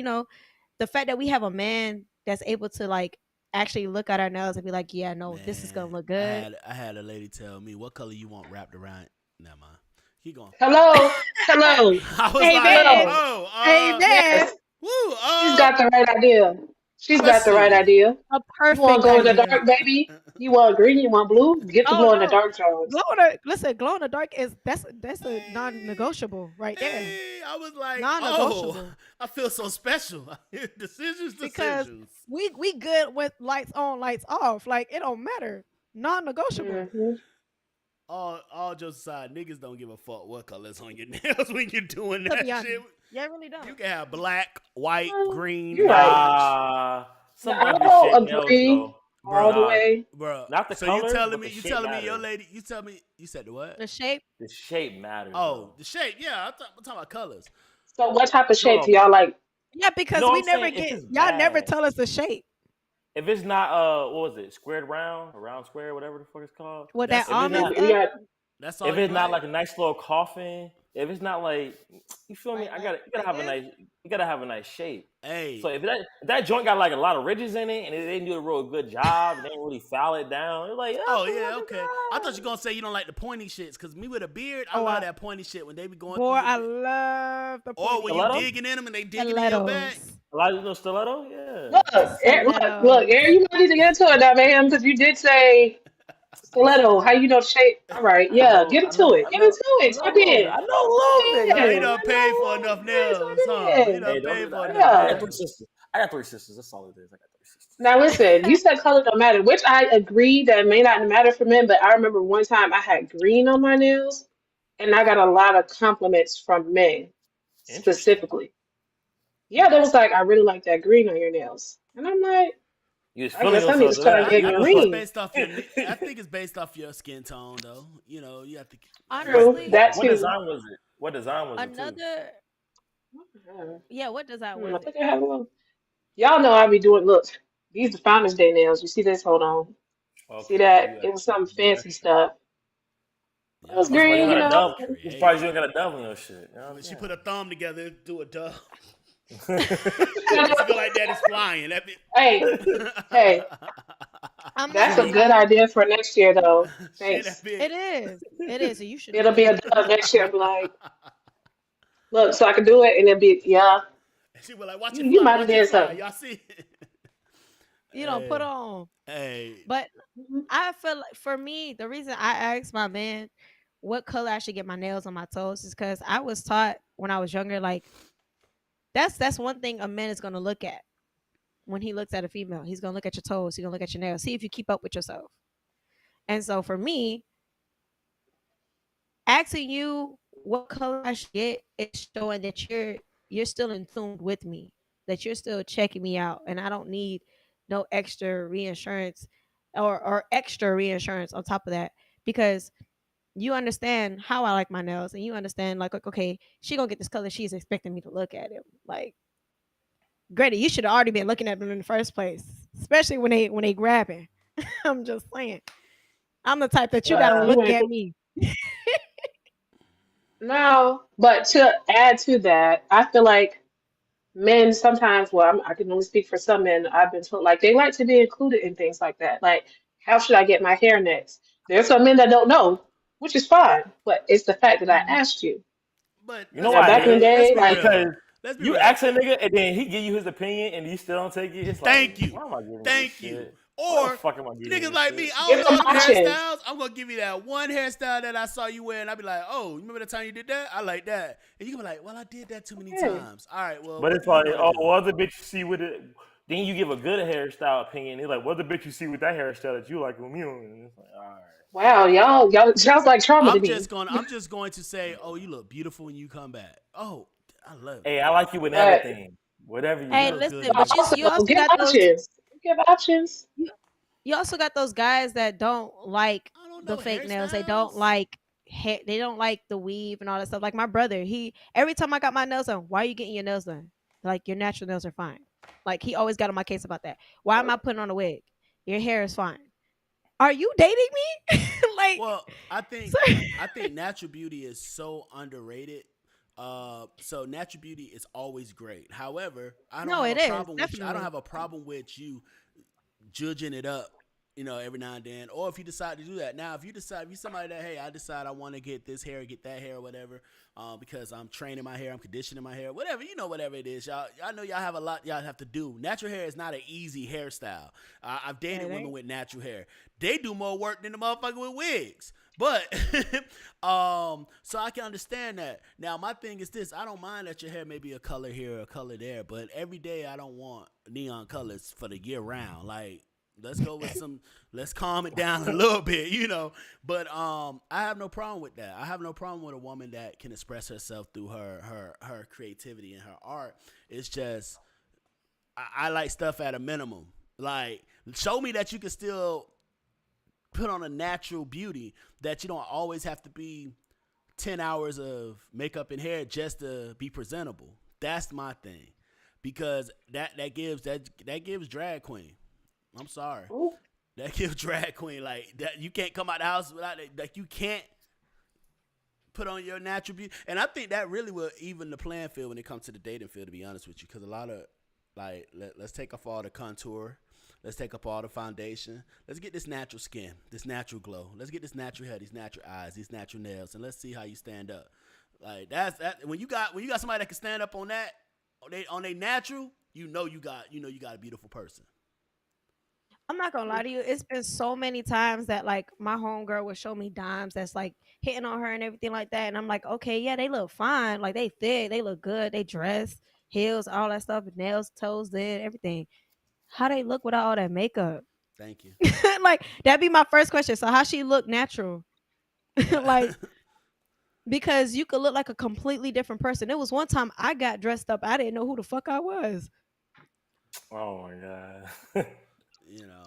the fact that we have a man that's able to like actually look at our nails and be like, yeah, no, this is Man, gonna look good. I had a lady tell me what color you want wrapped around. Never mind. Keep going. Hello, hello, I was like, Amen. hello. oh, Amen. Yes, woo, she's got the right idea. She's let's got the right see. idea. A You want to perfect go in the idea. dark, baby? You want green? You want blue? Get the Oh glow in the no. dark Jones. Glow in the dark is that's a non-negotiable right there. Hey, I was like, oh, Non-negotiable. I feel so special. Decisions, Because decisions. we good with lights on, lights off. Like it don't matter. Non-negotiable. Hmm. All jokes aside, niggas don't give a fuck what color's on your nails when you're doing To that be shit. honest. Yeah, I really don't. You can have black, white, green, You're right. orange. Nah. Some Now, I ugly shit don't nails agree though. all the Bruh, Nah. way. bruh. Not the So color, but the you shape telling me your matters. lady, you tell me, you said the what? The shape. The shape matters, Oh, though. the shape. Yeah, I'm talking about colors. So, what type of shape No, do y'all like? Yeah, because no. we I'm never saying if get it's y'all never bad, tell us the shape. if it's not what was it, squared round, or round square, whatever the fuck it's called. With that That's If it's almond not, We stuff. got that's all if you it's not like. like a nice little coffin, if it's not like, you feel me? Like You gotta have a this. nice, you gotta have a nice shape. So Hey, if that joint got like a lot of ridges in it, and they didn't do a real good job, they didn't really foul it down, it's like, oh that's a yeah, fucking okay. I thought you job. were gonna say you don't like the pointy shits, cause me with a beard, I Oh, love that pointy shit when they be going boy, through your I beard. love the Or pointy when you Stiletto, digging in them and they digging in your back. stilettos. a lot of little stiletto, yeah. look, Stilettos. Aaron, you might need to get into it now, man, because you did say stiletto. How you know the shape? All right, I yeah, know, get I into know, it. I Get know, into I it. know Tap a little bit. in. I know a Tap little bit, Oh, he man. in. done I know paid a for little enough bit. Yeah, tap nails, huh? He in. done Hey, don't paid do for that. enough I Yeah. got three nails. sisters. I got three sisters. That's all it is. I got three sisters. Now listen, you said color don't matter, which I agree that may not matter for men, but I remember one time I had green on my nails and I got a lot of compliments from men Interesting. specifically. Yeah, they was like, I really like that green on your nails. And I'm like, You was I feeling guess I need to yourself, start huh? I getting You think it's green. based off your. I think it's based off your skin tone, though. You know, you have to. what True, Honestly, that what too. design was it? What design was it too? another yeah, what design I was it? think I have a little. Y'all know I be doing, look, these are Founder's Day nails. You see this? Hold on. See Okay, that? you It was extra. some You fancy extra. stuff. It was Y'all I'm surprised you green, boys you got a know. dove. are I'm surprised you creative. ain't got a dove on your shit. You know When she what put her thumb together, do a dove. I'm Shut Makes it feel up. like that is flying. That be. Hey, saying? hey, I'm that's not a Shimmy. good idea for next year, though. Shit, that Thanks. big. it is. It is. So you should do It'll be it. a dub next year. I'll be like, look, so I can do it, and it'll be, yeah. She was like, "Watch it You fly, might have watch it did fly." something. Y'all see? Put Hey, on. hey. But Mhm. I feel like for me, the reason I asked my man what color I should get my nails on my toes is because I was taught when I was younger, like that's one thing a man is gonna look at when he looks at a female. He's gonna look at your toes, he's gonna look at your nails, see if you keep up with yourself. And so for me, asking you what color I should get is showing that you're still in tune with me, that you're still checking me out, and I don't need no extra reinsurance or extra reinsurance on top of that because you understand how I like my nails and you understand like okay, she gonna get this color, she's expecting me to look at it. Like, Greta, you should have already been looking at them in the first place, especially when they grabbing. I'm just saying. I'm the type that you gotta You look ain't at me. no, but to add to that, I feel like men sometimes, well, I can only speak for some men. I've been told like they like to be included in things like that. Like, how should I get my hair next? There's some men that don't know. which is fine. But it's the fact that I asked you. But You know Now, why I back hate in the it? let's day, be like, Because real. Let's be you real. ask a nigga and then he give you his opinion and you still don't take it. It's like, Thank you. why am I giving you Thank this you. shit? Why the Or fuck am I giving you niggas this like shit? me, I give don't know them all them options. hairstyles. I'm gonna give you that one hairstyle that I saw you wear, and I'll be like, oh, you remember the time you did that? I like that. And you can be like, well, I did that too many Okay. times. All right, well, But what it's do you like, want to oh, do? what other bitch you see with it? Then you give a good hairstyle opinion. He's like, what other bitch you see with that hairstyle that you like with me? And it's like, all right. Wow, y'all sounds like trauma to I'm me. just going to say, oh, you look beautiful when you come back. Oh, I love it. Hey, I like you with But everything. Whatever you You Hey, do. look good listen, in but every you shape. also give got those. options. Give options. You, you also got those guys that don't like I don't the know fake nails. They don't hairstyles. like they don't like the weave and all that stuff. Like my brother, he every time I got my nails done, why are you getting your nails done? Like your natural nails are fine. Like he always got on my case about that. Why am I putting on a wig? Your hair is fine. Are you dating me? Like, Well, sir. I think natural beauty is so underrated. So natural beauty is always great. However, I don't No, have it a is problem with you. I don't definitely. have a problem with you judging it up, every now and then. Or if you decide to do that. Now, if you're somebody that, hey, I decide I want to get this hair, get that hair, or whatever, because I'm training my hair, I'm conditioning my hair, whatever, whatever it is, y'all. I know y'all have a lot y'all have to do. Natural hair is not an easy hairstyle. I've dated It women ain't. with natural hair. They do more work than the motherfucker with wigs. But so I can understand that. Now my thing is this: I don't mind that your hair may be a color here or a color there, but every day I don't want neon colors for the year round. Like let's go with some. Let's calm it down a little bit. But I have no problem with that. I have no problem with a woman that can express herself through her creativity and her art. It's just I like stuff at a minimum. Like show me that you can still put on a natural beauty, that you don't always have to be 10 hours of makeup and hair just to be presentable. That's my thing. Because that gives drag queen. I'm sorry. Ooh. That gives drag queen like that. You can't come out the house without it. Like you can't put on your natural beauty. And I think that really will even the playing field when it comes to the dating field, to be honest with you. Because a lot of like let's take off all the contour. Let's take up all the foundation. Let's get this natural skin, this natural glow. Let's get this natural hair, these natural eyes, these natural nails, and let's see how you stand up. Like that's that. When you got somebody that can stand up on that, on they natural, you got a beautiful person. I'm not gonna lie to you. It's been so many times that like my homegirl would show me dimes that's like hitting on her and everything like that, and I'm like, okay, yeah, they look fine. Like they thick, they look good, they dress, heels, all that stuff, nails, toes, did everything. How they look without all that makeup? Thank you. Like that'd be my first question. So how she look natural? Like because you could look like a completely different person. It was one time I got dressed up, I didn't know who the fuck I was. Oh my god. you know.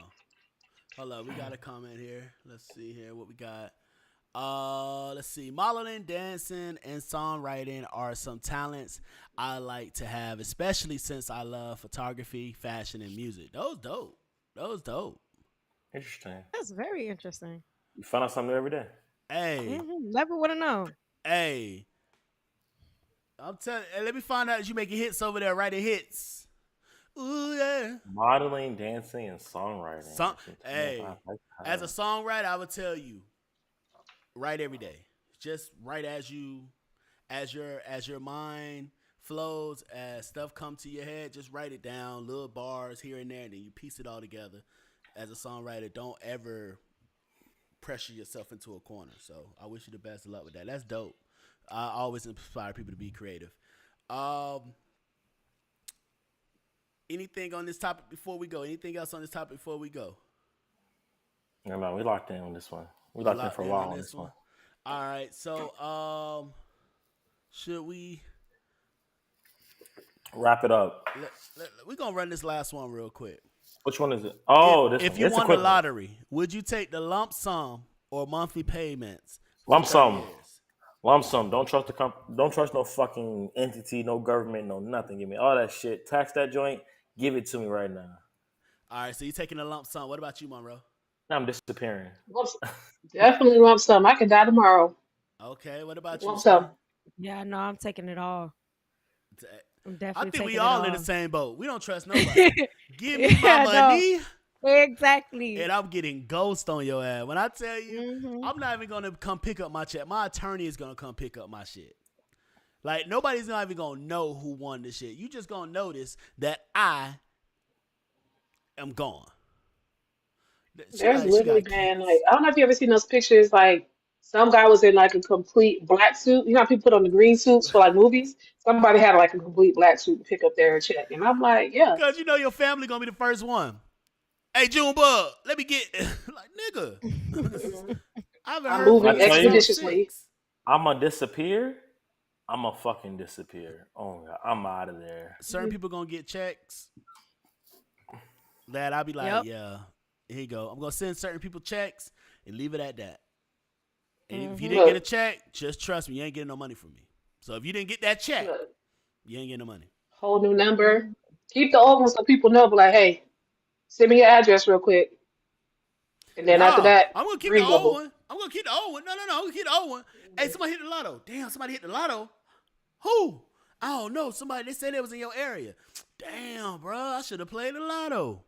Hold up, we got a comment here. Let's see here what we got. Let's see. Modeling, dancing, and songwriting are some talents I like to have, especially since I love photography, fashion, and music. Those dope. Interesting. That's very interesting. You find out something new every day. Hey, Never would have known. hey. I'm telling. Let me find out that you making hits over there, writing hits. Ooh yeah. Modeling, dancing, and songwriting. Hey, as a songwriter, I would tell you, write every day. Just write as your mind flows, as stuff come to your head. Just write it down, little bars here and there, and then you piece it all together. As a songwriter, don't ever pressure yourself into a corner. So I wish you the best of luck with that. That's dope. I always inspire people to be creative. Anything on this topic before we go? Anything else on this topic before we go? No, man, we locked in on this one. We locked in for a while on this one. All right, so should we wrap it up? We're gonna run this last one real quick. Which one is it? Oh, this one. If you won the lottery, would you take the lump sum or monthly payments? Lump sum. Lump sum. Don't trust don't trust no fucking entity, no government, no nothing. Give me all that shit. Tax that joint. Give it to me right now. All right, so you're taking a lump sum. What about you, Monroe? I'm disappearing. Definitely lump sum. I could die tomorrow. Okay, what about lump you, sum? Yeah, no, I'm taking it all. I'm definitely I think taking we all it in all. the same boat. We don't trust nobody. Give me my money. Exactly. and I'm getting ghost on your ass. When I tell you, Hmm. I'm not even gonna come pick up my check. My attorney is gonna come pick up my shit. Like nobody's not even gonna know who won the shit. You just gonna notice that I am gone. There's She literally got been like, keys. I don't know if you ever seen those pictures. Like some guy was in like a complete black suit. You know how people put on the green suits for like movies? Somebody had like a complete black suit to pick up their check, and I'm like, yeah. Cause you know your family gonna be the first one. Hey Junebug, let me get like nigga. Mhm. I haven't I'm heard When from I moving you tell since I you, was expeditiously. 6. I'ma disappear. I'ma fucking disappear. Oh God, I'm out of there. Certain people gonna get checks that I'll be like, Yep. yeah, here you go. I'm gonna send certain people checks and leave it at that. And if you Hmm. didn't get a Look, check, just trust me, you ain't getting no money from me. So if you didn't get that check, look, you ain't getting no money. whole new number. Keep the old one so people know. But like, hey, send me your address real quick, and then after No, that, I'm gonna keep the green old bubble. one. I'm gonna keep the old one. No, I'm gonna keep the old one. Hey, Mhm. somebody hit the lotto. Damn, somebody hit the lotto. Who? I don't know. Somebody they said it was in your area. Damn, bro, I should have played the lotto.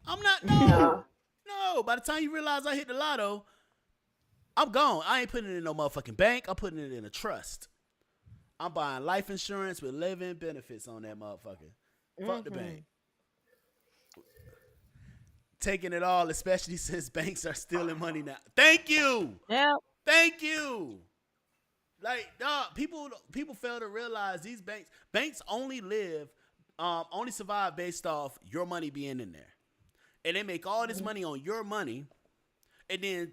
I'm not. Nah. No. By the time you realize I hit the lotto, I'm gone. I ain't putting it in no motherfucking bank. I'm putting it in a trust. I'm buying life insurance with living benefits on that motherfucker. Fuck the bank. Hmm. Taking it all, especially since banks are stealing money now. Thank you. Yep. Thank you. Like, dog, people fail to realize these banks only survive based off your money being in there. And they make all this money on your money and then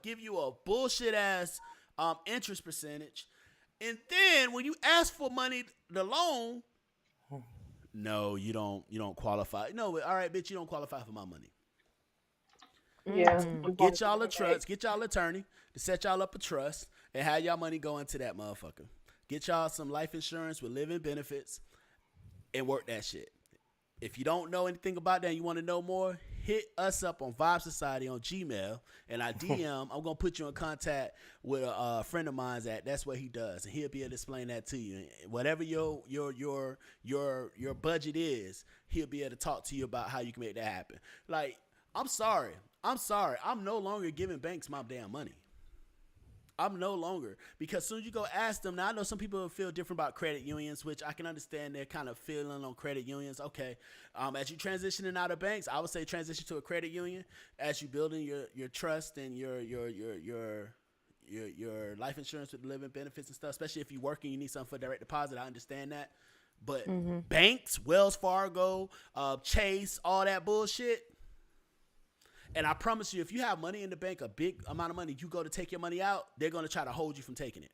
give you a bullshit ass interest percentage. And then when you ask for money, the loan, no, you don't qualify. No, all right, bitch, you don't qualify for my money. Yeah, Hmm. I'm going Get with a y'all a different bank. trust, get y'all attorney to set y'all up a trust and have y'all money go into that motherfucker. Get y'all some life insurance with living benefits and work that shit. If you don't know anything about that and you want to know more, hit us up on Vibe Society on Gmail and I DM. I'm gonna put you in contact with a friend of mine's at. That's what he does, and he'll be able to explain that to you. Whatever your budget is, he'll be able to talk to you about how you can make that happen. Like, I'm sorry, I'm no longer giving banks my damn money. I'm no longer because as soon as you go ask them, now I know some people feel different about credit unions, which I can understand their kind of feeling on credit unions. Okay, as you transitioning out of banks, I would say transition to a credit union as you building your trust and your life insurance with living benefits and stuff. Especially if you work and you need something for direct deposit, I understand that. But Hmm. banks, Wells Fargo, Chase, all that bullshit. And I promise you, if you have money in the bank, a big amount of money, you go to take your money out, they're going to try to hold you from taking it.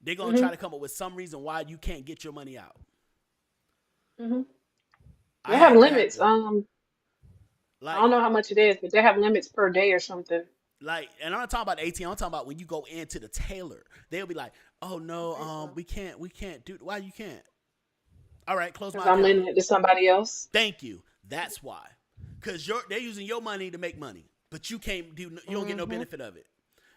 They're going to try Hmm. to come up with some reason why you can't get your money out. Hmm. They I have had to have limits. to, I like, don't know how much it is, but they have limits per day or something. and I'm not talking about the ATM. I'm talking about when you go into the tailor. They'll be like, "Oh no, Okay, so we can't do. Why you can't? All right, close because my I'm account. lending it to somebody else. Thank you. That's why. Cause they're using your money to make money, but you can't do. You don't get no Hmm. benefit of it.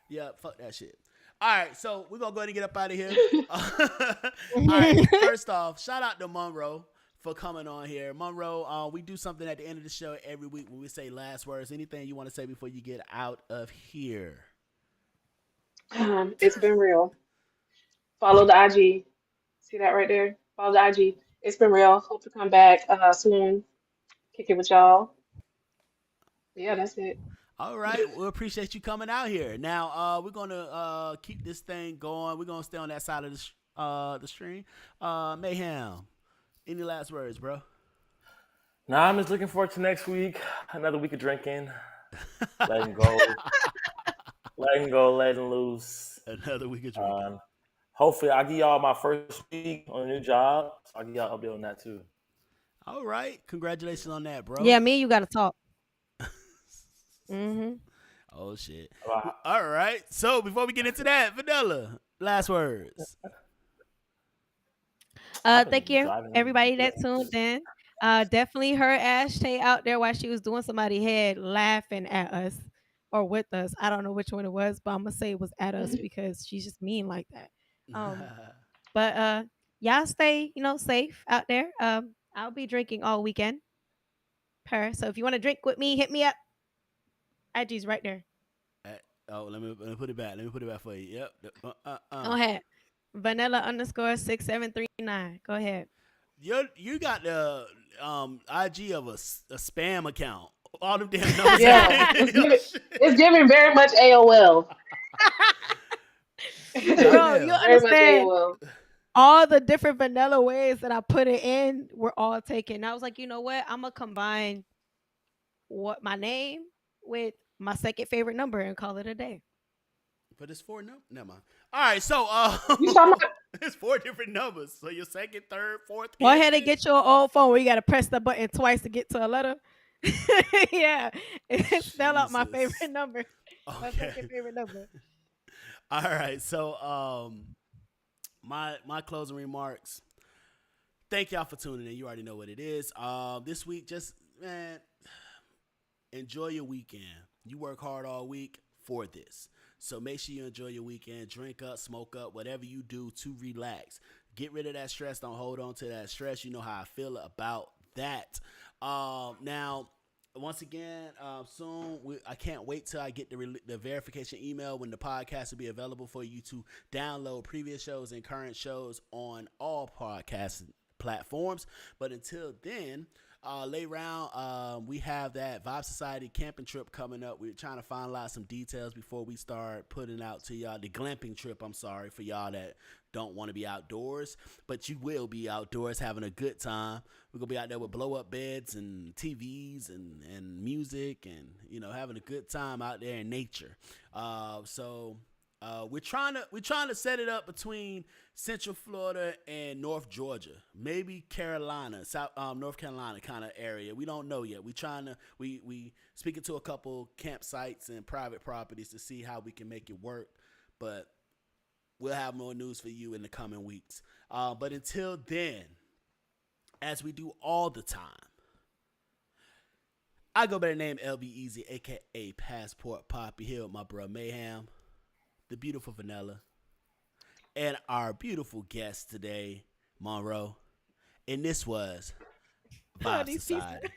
Yeah, fuck that shit. All right, so we're gonna go ahead and get up out of here. All right, first off, shout out to Monroe for coming on here. Monroe, we do something at the end of the show every week when we say last words. Anything you want to say before you get out of here? It's been real. Follow the IG. See that right there? Follow the IG. It's been real. Hope to come back soon. Kick it with y'all. Yeah, that's it. All right, we appreciate you coming out here. Now, we're gonna keep this thing going. We're gonna stay on that side of the stream. Mayhem. Any last words, bro? Nah, I'm just looking forward to next week. Another week of drinking, letting go, letting loose. Another week of drinking. Hopefully, I'll give y'all my first week on a new job. So I'll give y'all an update on that too. All right, congratulations on that, bro. Yeah, me and you gotta talk. Hmm. Oh shit. Bye. All right. So before we get into that, Vanilla, last words. I've Thank been you driving. everybody that tuned in. Definitely heard Ashtay out there while she was doing somebody head laughing at us or with us. I don't know which one it was, but I'm gonna say it was at us because she's just mean like that. Um, but y'all stay, safe out there. I'll be drinking all weekend. Per. So if you want to drink with me, hit me up. IG's right there. Oh, let me put it back. Let me put it back for you. Yep. Go ahead. Vanilla underscore 6739. Go ahead. You got the IG of a spam account. All them damn numbers. Yeah, it's giving very much AOL. Bro, you Goddamn. Very much understand? AOL. All the different vanilla ways that I put it in were all taken. I was like, you know what? I'm gonna combine what my name with my second favorite number and call it a day. But it's four numbers. Never mind. All right, so You talking about? it's four different numbers. So your second, third, fourth. Go ahead and get your old phone where you gotta press the button twice to get to a letter. Yeah, spell out my Jesus. favorite number. My Okay. second favorite number. All right. So my closing remarks. Thank y'all for tuning in. You already know what it is. This week, just man, enjoy your weekend. You work hard all week for this. So make sure you enjoy your weekend. Drink up, smoke up, whatever you do to relax. Get rid of that stress. Don't hold on to that stress. You know how I feel about that. Now, once again, soon I can't wait till I get the verification email when the podcast will be available for you to download previous shows and current shows on all podcast platforms. But until then, late round, we have that Vibe Society camping trip coming up. We're trying to finalize some details before we start putting out to y'all the glamping trip. I'm sorry for y'all that don't want to be outdoors, but you will be outdoors having a good time. We're gonna be out there with blow up beds and TVs and music and having a good time out there in nature. So we're trying to set it up between Central Florida and North Georgia, maybe Carolina, South North Carolina kind of area. We don't know yet. We speaking to a couple campsites and private properties to see how we can make it work, but we'll have more news for you in the coming weeks. But until then, as we do all the time, I go by the name LB Easy, aka Passport Poppy, here with my bro Mayhem, the beautiful Vanilla, and our beautiful guest today, Monroe. And this was Vibe These pieces. Society.